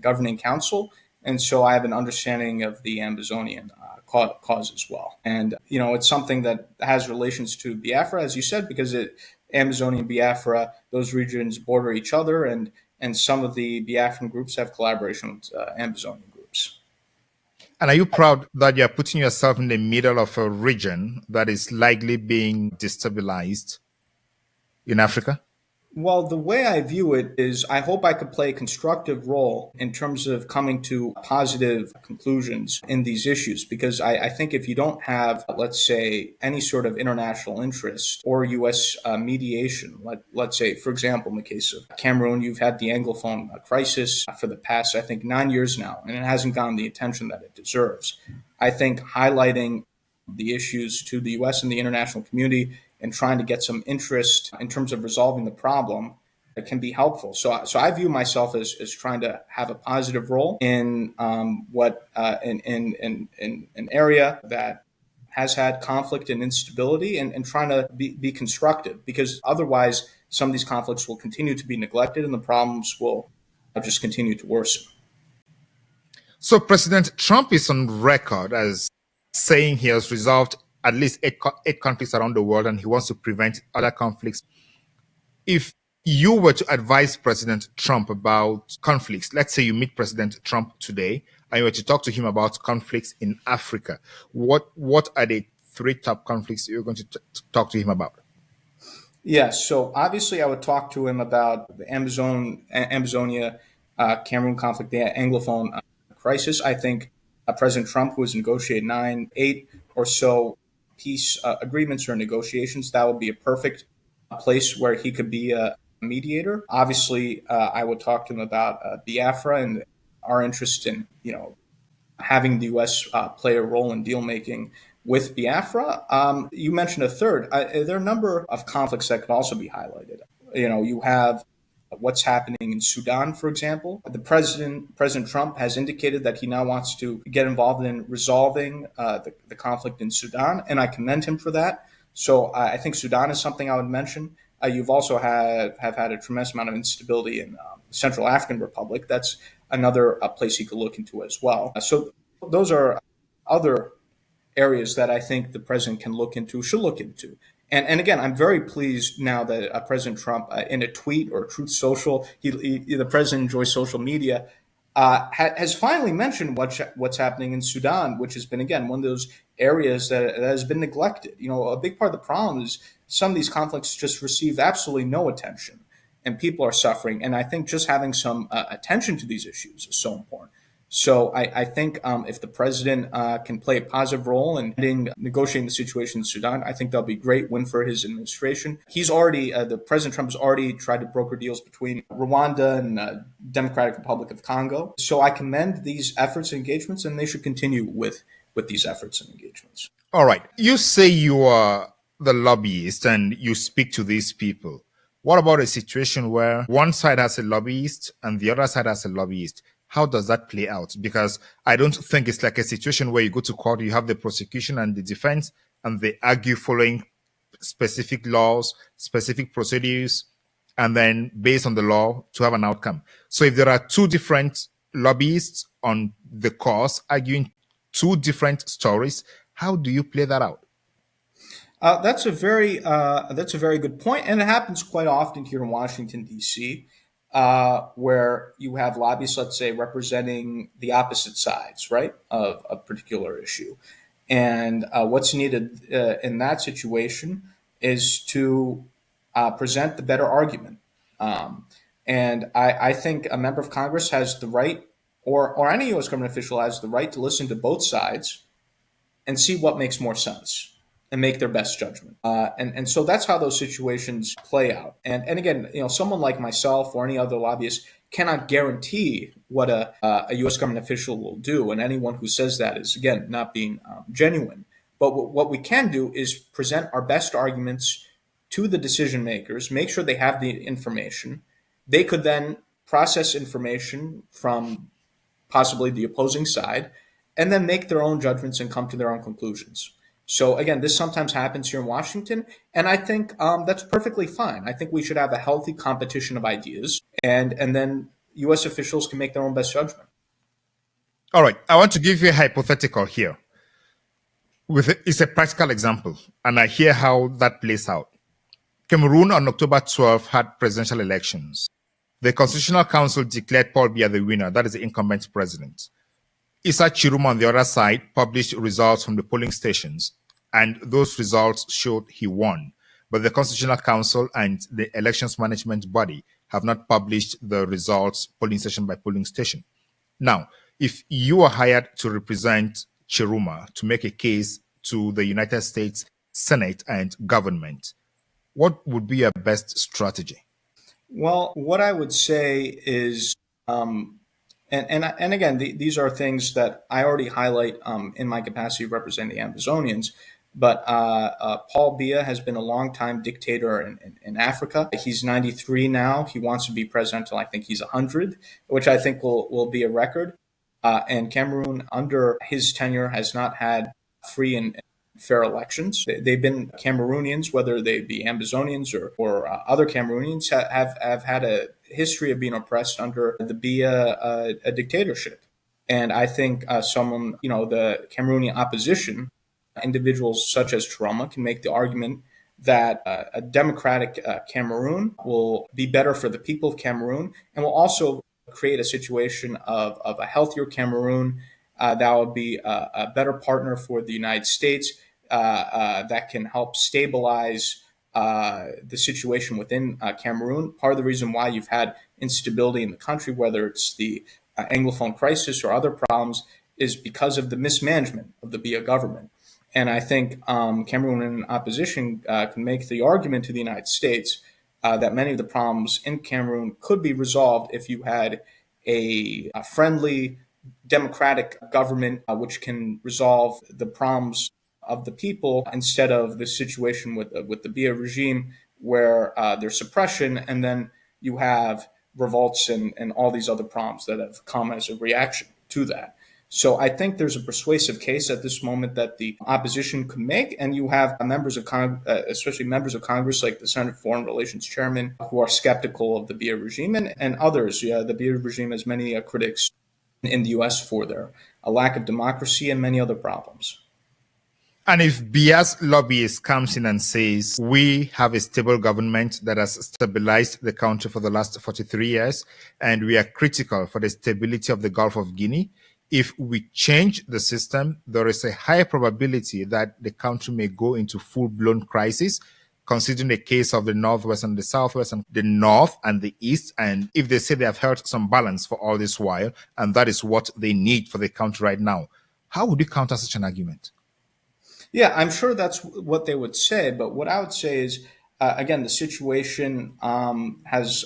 Governing Council, and so I have an understanding of the Ambazonian cause as well. And, it's something that has relations to Biafra, as you said, because Amazonian Biafra, those regions border each other, and some of the Biafran groups have collaboration with Ambazonian groups. And are you proud that you're putting yourself in the middle of a region that is likely being destabilized in Africa? Well, the way I view it is I hope I could play a constructive role in terms of coming to positive conclusions in these issues, because I think if you don't have, let's say, any sort of international interest or U.S. mediation, let's say, for example, in the case of Cameroon, you've had the Anglophone crisis for the past, I think, 9 years now, and it hasn't gotten the attention that it deserves. I think highlighting the issues to the U.S. and the international community and trying to get some interest in terms of resolving the problem, it can be helpful. So I view myself as trying to have a positive role in an area that has had conflict and instability, and trying to be constructive, because otherwise some of these conflicts will continue to be neglected and the problems will just continue to worsen. So President Trump is on record as saying he has resolved at least eight conflicts around the world, and he wants to prevent other conflicts. If you were to advise President Trump about conflicts, let's say you meet President Trump today and you were to talk to him about conflicts in Africa, what are the 3 top conflicts you're going to talk to him about? Yes, so obviously I would talk to him about the Amazonia, Cameroon conflict, the Anglophone crisis. I think President Trump, who has negotiated 8 or so peace agreements or negotiations, that would be a perfect place where he could be a mediator. Obviously, I would talk to him about Biafra and our interest in, having the U.S. Play a role in deal making with Biafra. You mentioned a third. There are a number of conflicts that could also be highlighted. You have what's happening in Sudan, for example. President Trump has indicated that he now wants to get involved in resolving the conflict in Sudan, and I commend him for that. So I think Sudan is something I would mention. You've also have had a tremendous amount of instability in Central African Republic. That's another place you could look into as well. So those are other areas that I think the president can look into, should look into. And again, I'm very pleased now that President Trump, in a tweet or Truth Social, the president enjoys social media, has finally mentioned what's happening in Sudan, which has been, again, one of those areas that has been neglected. A big part of the problem is some of these conflicts just receive absolutely no attention, and people are suffering. And I think just having some attention to these issues is so important. So I think if the president can play a positive role in negotiating the situation in Sudan, I think that'll be a great win for his administration. The President Trump has already tried to broker deals between Rwanda and Democratic Republic of Congo. So I commend these efforts and engagements, and they should continue with these efforts and engagements. All right. You say you are the lobbyist and you speak to these people. What about a situation where one side has a lobbyist and the other side has a lobbyist? How does that play out? Because I don't think it's like a situation where you go to court, you have the prosecution and the defense, and they argue following specific laws, specific procedures, and then based on the law to have an outcome. So if there are two different lobbyists on the cause arguing two different stories, how do you play that out? That's a very good point, and it happens quite often here in Washington, D.C., where you have lobbyists, let's say, representing the opposite sides, right, of a particular issue. And what's needed in that situation is to present the better argument. And I think a member of Congress has the right, or any U.S. government official has the right to listen to both sides and see what makes more sense and make their best judgment. And so that's how those situations play out. And again, someone like myself or any other lobbyist cannot guarantee what a U.S. government official will do. And anyone who says that is, again, not being genuine. But what we can do is present our best arguments to the decision makers, make sure they have the information. They could then process information from possibly the opposing side and then make their own judgments and come to their own conclusions. So again, this sometimes happens here in Washington, and I think that's perfectly fine. I think we should have a healthy competition of ideas, and then U.S. officials can make their own best judgment. All right, I want to give you a hypothetical here. It's a practical example, and I hear how that plays out. Cameroon on October 12 had presidential elections. The Constitutional Council declared Paul Biya the winner, that is the incumbent president. Issa Chiruma on the other side published results from the polling stations, and those results showed he won. But the Constitutional Council and the elections management body have not published the results polling station by polling station. Now, if you are hired to represent Chiruma to make a case to the United States Senate and government, what would be your best strategy? Well, what I would say is, and again, these are things that I already highlight in my capacity of representing the Amazonians. But Paul Biya has been a longtime dictator in Africa. He's 93 now. He wants to be president until I think he's 100, which I think will be a record. And Cameroon, under his tenure, has not had free and fair elections. They've been Cameroonians, whether they be Amazonians or other Cameroonians, have had a history of being oppressed under the Biya dictatorship. And I think the Cameroonian opposition, individuals such as Chiruma, can make the argument that a democratic Cameroon will be better for the people of Cameroon and will also create a situation of a healthier Cameroon that will be a better partner for the United States that can help stabilize the situation within Cameroon. Part of the reason why you've had instability in the country, whether it's the Anglophone crisis or other problems, is because of the mismanagement of the Biya government. And I think Cameroonian opposition can make the argument to the United States that many of the problems in Cameroon could be resolved if you had a friendly, democratic government which can resolve the problems of the people instead of the situation with the Biya regime where there's suppression and then you have revolts and all these other problems that have come as a reaction to that. So I think there's a persuasive case at this moment that the opposition could make, and you have members of especially members of Congress like the Senate Foreign Relations Chairman who are skeptical of the Biya regime and others. Yeah, the Biya regime has many critics in the U.S. for their lack of democracy and many other problems. And if BRGIE lobbyist comes in and says, we have a stable government that has stabilized the country for the last 43 years, and we are critical for the stability of the Gulf of Guinea, if we change the system, there is a high probability that the country may go into full-blown crisis, considering the case of the Northwest and the Southwest and the North and the East. And if they say they have held some balance for all this while, and that is what they need for the country right now, how would you counter such an argument? Yeah, I'm sure that's what they would say. But what I would say is, again, the situation has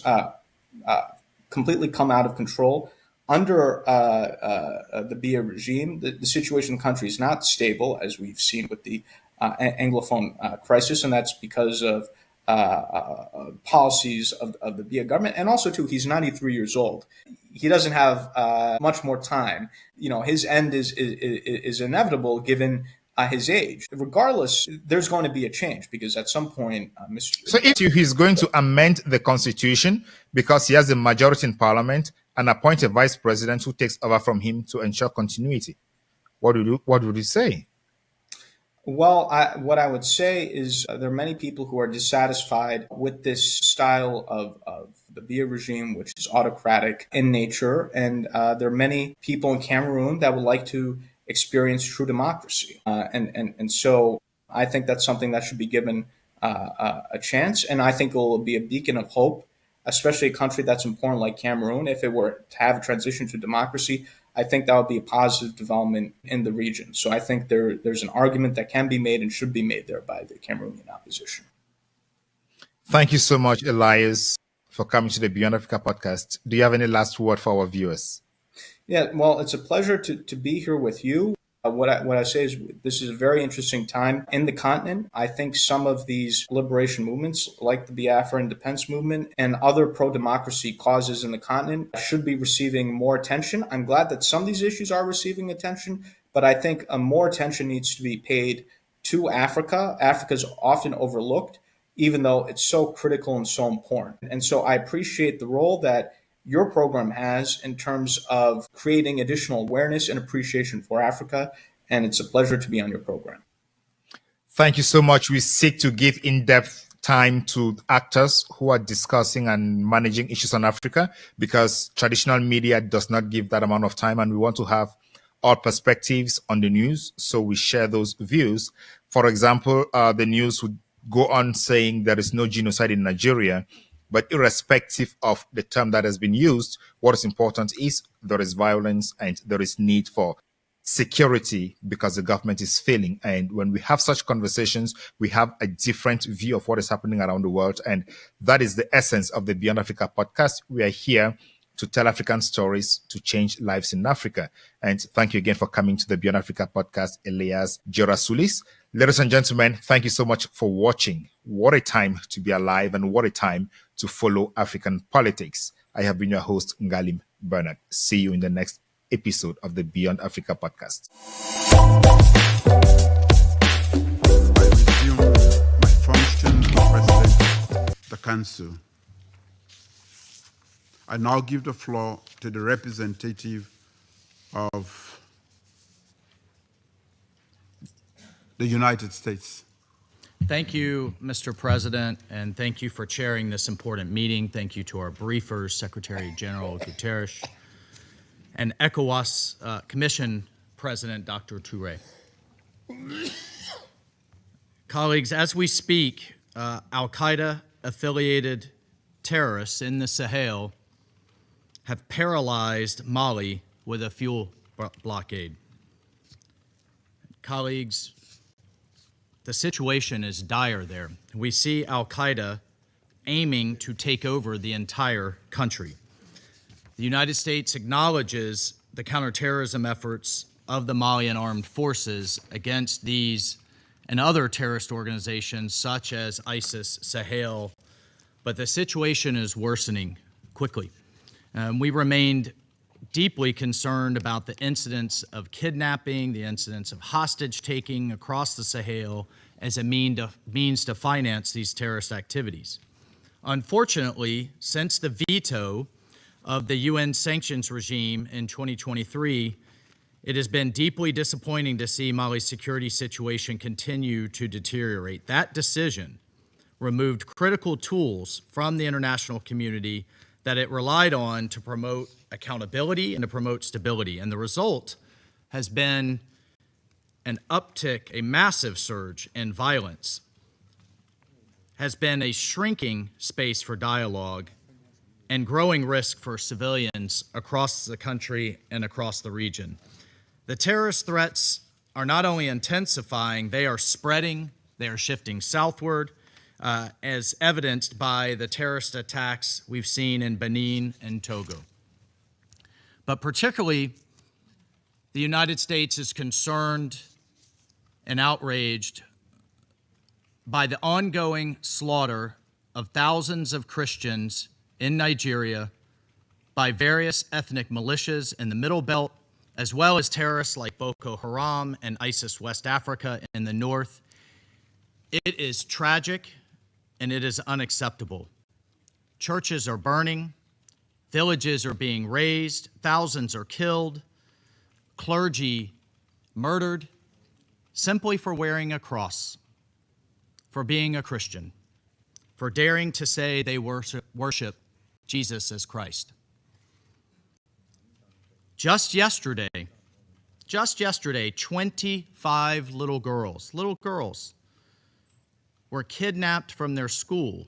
completely come out of control. Under the Biya regime, the situation in the country is not stable, as we've seen with the Anglophone crisis, and that's because of policies of the Biya government. And also, too, he's 93 years old. He doesn't have much more time. You know, his end is inevitable given his age. Regardless, there's going to be a change because at some point, So if he's going to amend the constitution because he has a majority in parliament and appoint a vice president who takes over from him to ensure continuity, what would you say? Well, what I would say is there are many people who are dissatisfied with this style of the Biya regime, which is autocratic in nature. And there are many people in Cameroon that would like to experience true democracy. And so I think that's something that should be given a chance. And I think it will be a beacon of hope, especially a country that's important like Cameroon. If it were to have a transition to democracy, I think that would be a positive development in the region. So I think there's an argument that can be made and should be made there by the Cameroonian opposition. Thank you so much, Elias, for coming to the Beyond Africa podcast. Do you have any last word for our viewers? Yeah, well, it's a pleasure to be here with you. What I say is this is a very interesting time in the continent. I think some of these liberation movements, like the Biafra independence movement and other pro-democracy causes in the continent, should be receiving more attention. I'm glad that some of these issues are receiving attention, but I think more attention needs to be paid to Africa. Africa is often overlooked, even though it's so critical and so important. And so I appreciate the role that your program has in terms of creating additional awareness and appreciation for Africa. And it's a pleasure to be on your program. Thank you so much. We seek to give in-depth time to actors who are discussing and managing issues on Africa because traditional media does not give that amount of time. And we want to have all perspectives on the news. So we share those views. For example, the news would go on saying there is no genocide in Nigeria. But irrespective of the term that has been used, what is important is there is violence and there is need for security because the government is failing. And when we have such conversations, we have a different view of what is happening around the world. And that is the essence of the Beyond Africa podcast. We are here to tell African stories to change lives in Africa. And thank you again for coming to the Beyond Africa podcast, Elias Jerasulis. Ladies and gentlemen, thank you so much for watching. What a time to be alive and what a time to follow African politics. I have been your host, Ngalim Bernard. See you in the next episode of the Beyond Africa podcast. I resume my function as President of the Council. I now give the floor to the representative of the United States. Thank you, Mr. President, and thank you for chairing this important meeting. Thank you to our briefers, Secretary General Guterres, and ECOWAS Commission President Dr. Touré. Colleagues, as we speak, Al-Qaeda-affiliated terrorists in the Sahel have paralyzed Mali with a fuel blockade. Colleagues, The situation is dire there. We see al-Qaeda aiming to take over the entire country. The United States acknowledges the counterterrorism efforts of the Malian armed forces against these and other terrorist organizations such as ISIS, Sahel, but the situation is worsening quickly. We remained deeply concerned about the incidents of kidnapping, the incidents of hostage-taking across the Sahel as a means to finance these terrorist activities. Unfortunately, since the veto of the UN sanctions regime in 2023, it has been deeply disappointing to see Mali's security situation continue to deteriorate. That decision removed critical tools from the international community that it relied on to promote accountability and to promote stability. And the result has been an uptick, a massive surge in violence, has been a shrinking space for dialogue and growing risk for civilians across the country and across the region. The terrorist threats are not only intensifying, they are spreading, they are shifting southward, as evidenced by the terrorist attacks we've seen in Benin and Togo. But particularly, the United States is concerned and outraged by the ongoing slaughter of thousands of Christians in Nigeria by various ethnic militias in the Middle Belt, as well as terrorists like Boko Haram and ISIS West Africa in the north. It is tragic and it is unacceptable. Churches are burning, villages are being razed, thousands are killed, clergy murdered simply for wearing a cross, for being a Christian, for daring to say they worship Jesus as Christ. Just yesterday, 25 little girls were kidnapped from their school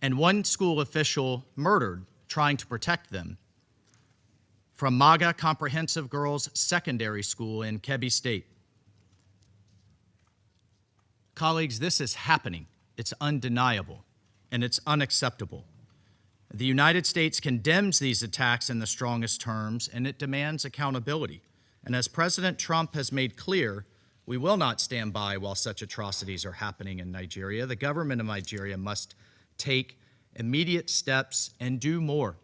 and one school official murdered trying to protect them from MAGA Comprehensive Girls Secondary School in Kebbi State. Colleagues, this is happening. It's undeniable and it's unacceptable. The United States condemns these attacks in the strongest terms, and it demands accountability. And as President Trump has made clear, we will not stand by while such atrocities are happening in Nigeria. The government of Nigeria must take immediate steps and do more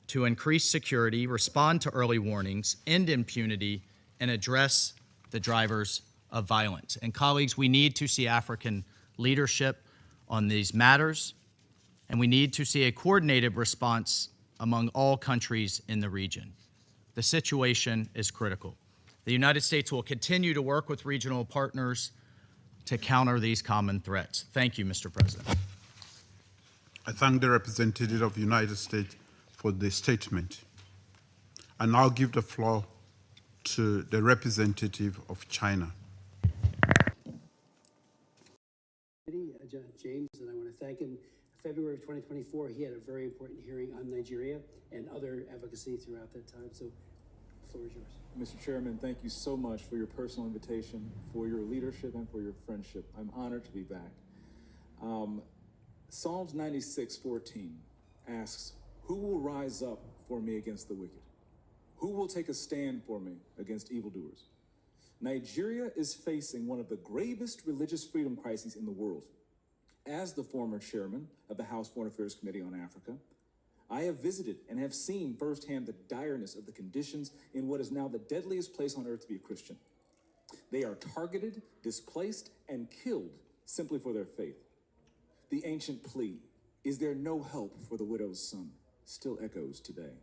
to increase security, respond to early warnings, end impunity, and address the drivers of violence. And colleagues, we need to see African leadership on these matters, and we need to see a coordinated response among all countries in the region. The situation is critical. The United States will continue to work with regional partners to counter these common threats. Thank you, Mr. President. I thank the representative of the United States for the statement. I now give the floor to the representative of China. James, and I want to thank him. February of 2024, he had a very important hearing on Nigeria and other advocacy throughout that time. So the floor is yours. Mr. Chairman, thank you so much for your personal invitation, for your leadership, and for your friendship. I'm honored to be back. Psalms 96:14 asks, "Who will rise up for me against the wicked? Who will take a stand for me against evildoers?" Nigeria is facing one of the gravest religious freedom crises in the world. As the former chairman of the House Foreign Affairs Committee on Africa, I have visited and have seen firsthand the direness of the conditions in what is now the deadliest place on earth to be a Christian. They are targeted, displaced, and killed simply for their faith. The ancient plea, "Is there no help for the widow's son?" still echoes today.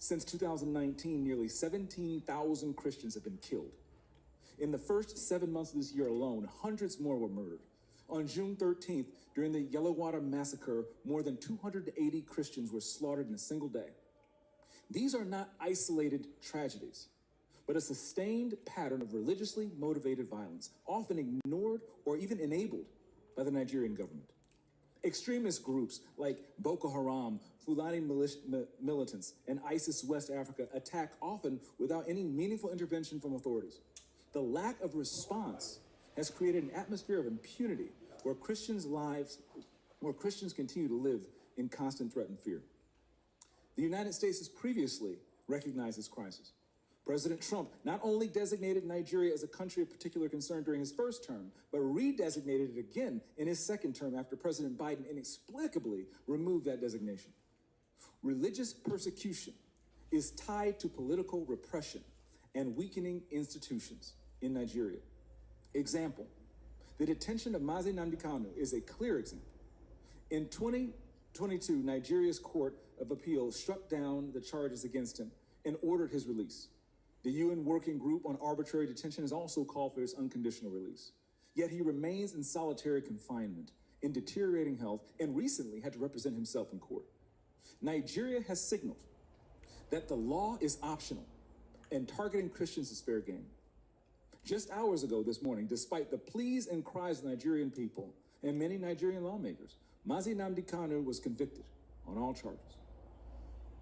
Since 2019, nearly 17,000 Christians have been killed. In the first 7 months of this year alone, hundreds more were murdered. On June 13th, during the Yellowwater massacre, more than 280 Christians were slaughtered in a single day. These are not isolated tragedies, but a sustained pattern of religiously motivated violence, often ignored or even enabled by the Nigerian government. Extremist groups like Boko Haram, Fulani militants, and ISIS West Africa attack often without any meaningful intervention from authorities. The lack of response has created an atmosphere of impunity where Christians continue to live in constant threat and fear. The United States has previously recognized this crisis. President Trump not only designated Nigeria as a country of particular concern during his first term, but redesignated it again in his second term after President Biden inexplicably removed that designation. Religious persecution is tied to political repression and weakening institutions in Nigeria. Example, the detention of Nnamdi Kanu is a clear example. In 2022, Nigeria's Court of Appeal struck down the charges against him and ordered his release. The UN Working Group on Arbitrary Detention has also called for his unconditional release. Yet he remains in solitary confinement, in deteriorating health, and recently had to represent himself in court. Nigeria has signaled that the law is optional and targeting Christians is fair game. Just hours ago this morning, despite the pleas and cries of the Nigerian people and many Nigerian lawmakers, Nnamdi Kanu was convicted on all charges.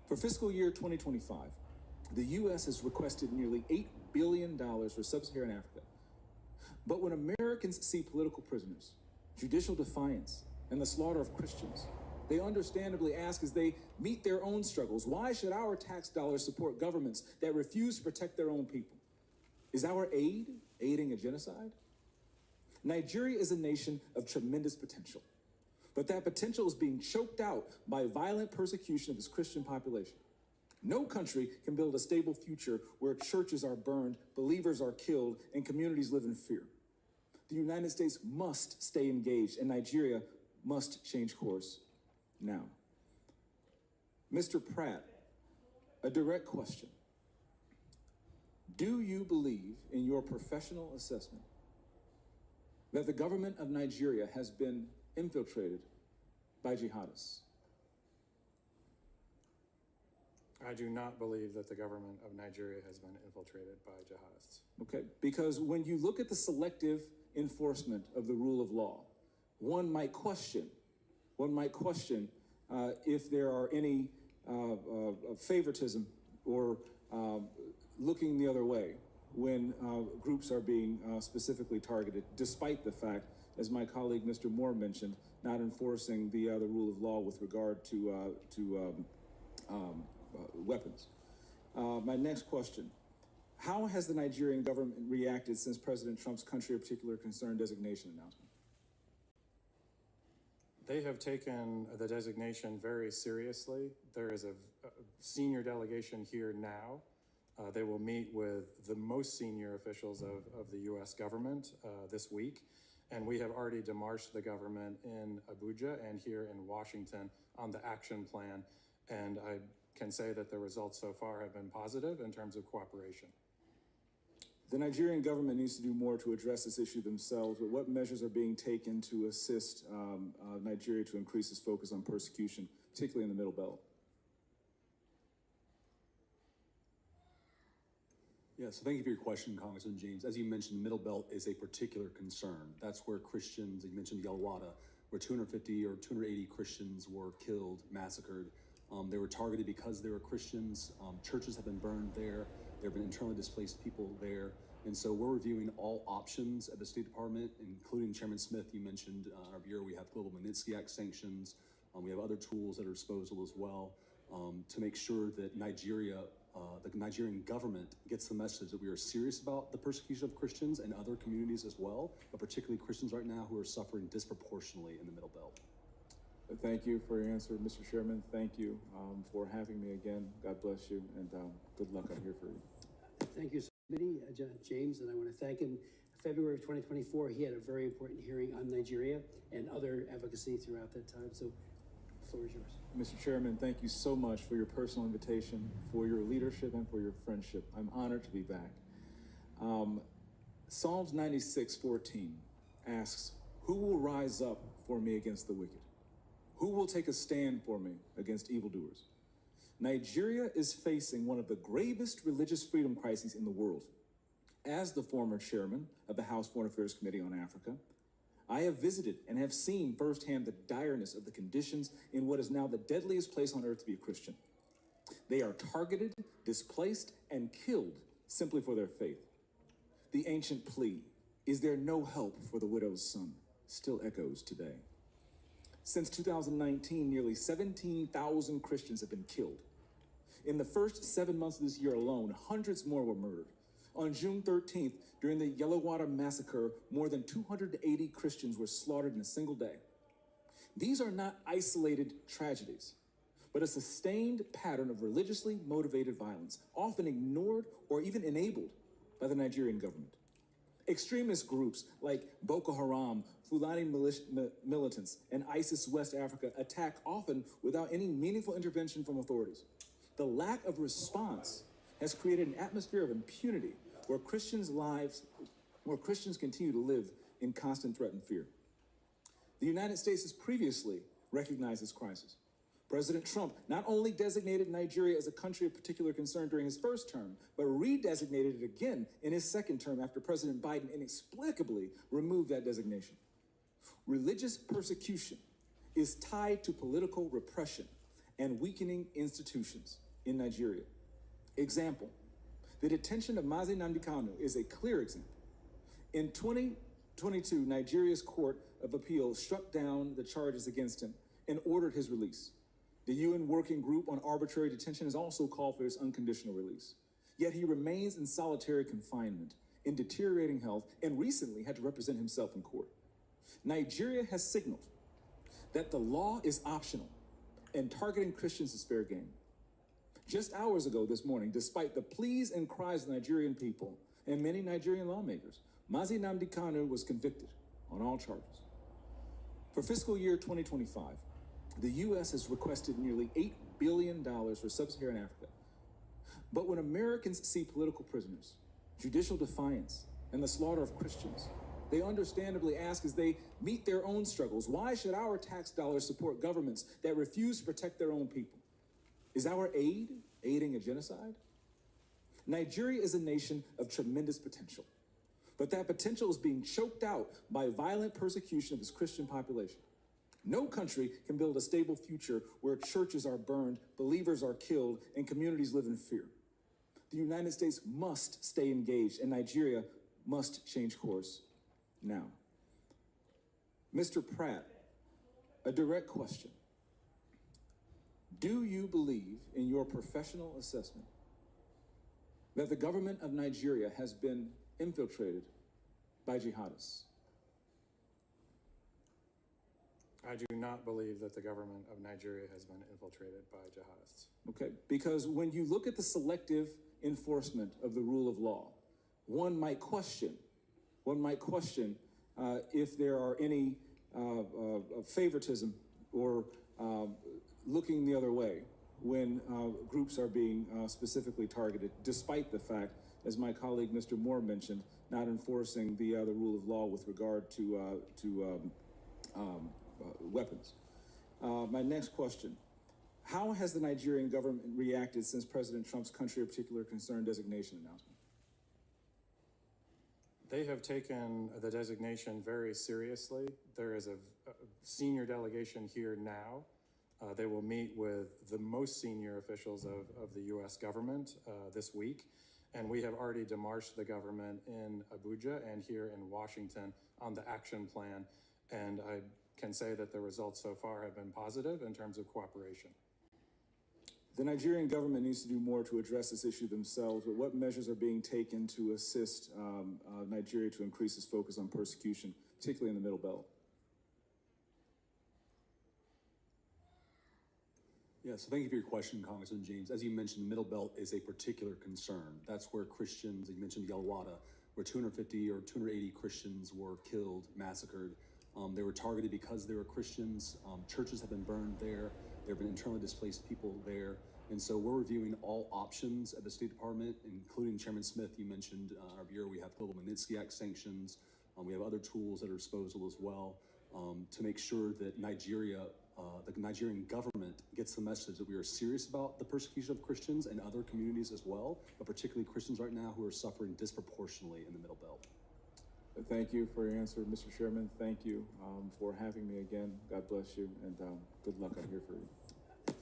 For fiscal year 2025, the U.S. has requested nearly $8 billion for sub-Saharan Africa. But when Americans see political prisoners, judicial defiance, and the slaughter of Christians, they understandably ask as they meet their own struggles, why should our tax dollars support governments that refuse to protect their own people? Is our aid aiding a genocide? Nigeria is a nation of tremendous potential, but that potential is being choked out by violent persecution of its Christian population. No country can build a stable future where churches are burned, believers are killed, and communities live in fear. The United States must stay engaged, and Nigeria must change course now. Mr. Pratt, a direct question. Do you believe in your professional assessment that the government of Nigeria has been infiltrated by jihadists? I do not believe that the government of Nigeria has been infiltrated by jihadists. Okay, because when you look at the selective enforcement of the rule of law, one might question if there are any favoritism or looking the other way when groups are being specifically targeted, despite the fact, as my colleague Mr. Moore mentioned, not enforcing the rule of law with regard to weapons. My next question, how has the Nigerian government reacted since President Trump's country of particular concern designation announcement? They have taken the designation very seriously. There is a senior delegation here now. They will meet with the most senior officials of the U.S. government this week. And we have already demarched the government in Abuja and here in Washington on the action plan. And I can say that the results so far have been positive in terms of cooperation. The Nigerian government needs to do more to address this issue themselves, but what measures are being taken to assist Nigeria to increase its focus on persecution, particularly in the Middle Belt? Yeah, so thank you for your question, Congressman James. As you mentioned, the Middle Belt is a particular concern. That's where Christians, you mentioned Yalwada, where 250 or 280 Christians were killed, massacred. They were targeted because they were Christians. Churches have been burned there. There have been internally displaced people there. And so we're reviewing all options at the State Department, including Chairman Smith, you mentioned our bureau, we have Global Magnitsky Act sanctions. We have other tools at our disposal as well to make sure that Nigeria, the Nigerian government gets the message that we are serious about the persecution of Christians and other communities as well, but particularly Christians right now who are suffering disproportionately in the Middle Belt. Thank you for your answer, Mr. Chairman. Thank you for having me again. God bless you, and good luck. I'm here for you. Thank you, Committee, James, and I want to thank him. February of 2024, he had a very important hearing on Nigeria and other advocacy throughout that time. So, the floor is yours. Mr. Chairman, thank you so much for your personal invitation, for your leadership, and for your friendship. I'm honored to be back. Psalms 96:14 asks, "Who will rise up for me against the wicked? Who will take a stand for me against evildoers?" Nigeria is facing one of the gravest religious freedom crises in the world. As the former chairman of the House Foreign Affairs Committee on Africa, I have visited and have seen firsthand the direness of the conditions in what is now the deadliest place on earth to be a Christian. They are targeted, displaced, and killed simply for their faith. The ancient plea Is there no help for the widow's son? Still echoes today. Since 2019, nearly 17,000 Christians have been killed. In the first 7 months of this year alone, hundreds more were murdered. On June 13th, during the Yellowwater massacre, more than 280 Christians were slaughtered in a single day. These are not isolated tragedies, but a sustained pattern of religiously motivated violence, often ignored or even enabled by the Nigerian government. Extremist groups like Boko Haram, Fulani militants, and ISIS West Africa attack often without any meaningful intervention from authorities. The lack of response has created an atmosphere of impunity where Christians continue to live in constant threat and fear. The United States has previously recognized this crisis. President Trump not only designated Nigeria as a country of particular concern during his first term, but redesignated it again in his second term after President Biden inexplicably removed that designation. Religious persecution is tied to political repression and weakening institutions in Nigeria. Example, the detention of Nnamdi Kanu is a clear example. In 2022, Nigeria's Court of Appeal struck down the charges against him and ordered his release. The UN Working Group on Arbitrary Detention has also called for his unconditional release. Yet he remains in solitary confinement, in deteriorating health, and recently had to represent himself in court. Nigeria has signaled that the law is optional and targeting Christians is fair game. Just hours ago this morning, despite the pleas and cries of the Nigerian people and many Nigerian lawmakers, Nnamdi Kanu was convicted on all charges. For fiscal year 2025, the U.S. has requested nearly $8 billion for sub-Saharan Africa. But when Americans see political prisoners, judicial defiance, and the slaughter of Christians, they understandably ask as they meet their own struggles, why should our tax dollars support governments that refuse to protect their own people? Is our aid aiding a genocide? Nigeria is a nation of tremendous potential, but that potential is being choked out by violent persecution of its Christian population. No country can build a stable future where churches are burned, believers are killed, and communities live in fear. The United States must stay engaged, and Nigeria must change course now. Mr. Pratt, a direct question. Do you believe in your professional assessment that the government of Nigeria has been infiltrated by jihadists? I do not believe that the government of Nigeria has been infiltrated by jihadists. Okay, because when you look at the selective enforcement of the rule of law, one might question if there are any favoritism or looking the other way when groups are being specifically targeted, despite the fact, as my colleague Mr. Moore mentioned, not enforcing the rule of law with regard to weapons. My next question, how has the Nigerian government reacted since President Trump's country of particular concern designation announcement? They have taken the designation very seriously. There is a senior delegation here now. They will meet with the most senior officials of the U.S. government this week. And we have already demarched the government in Abuja and here in Washington on the action plan. And I can say that the results so far have been positive in terms of cooperation. The Nigerian government needs to do more to address this issue themselves, but what measures are being taken to assist Nigeria to increase its focus on persecution, particularly in the Middle Belt? Yeah, so thank you for your question, Congressman James. As you mentioned, the Middle Belt is a particular concern. That's where Christians, you mentioned Yellowwater, where 250 or 280 Christians were killed, massacred. They were targeted because they were Christians. Churches have been burned there. There have been internally displaced people there. And so we're reviewing all options at the State Department, including Chairman Smith, you mentioned our bureau, we have Global Magnitsky Act sanctions. We have other tools at our disposal as well to make sure that Nigeria, the Nigerian government gets the message that we are serious about the persecution of Christians and other communities as well, but particularly Christians right now who are suffering disproportionately in the Middle Belt. Thank you for your answer, Mr. Chairman. Thank you for having me again. God bless you, and good luck. I'm here for you.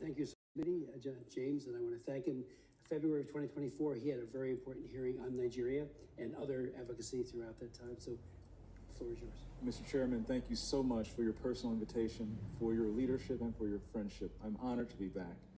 Thank you, Committee, James, and I want to thank him. February of 2024, he had a very important hearing on Nigeria and other advocacy throughout that time. So the floor is yours. Mr. Chairman, thank you so much for your personal invitation, for your leadership, and for your friendship. I'm honored to be back.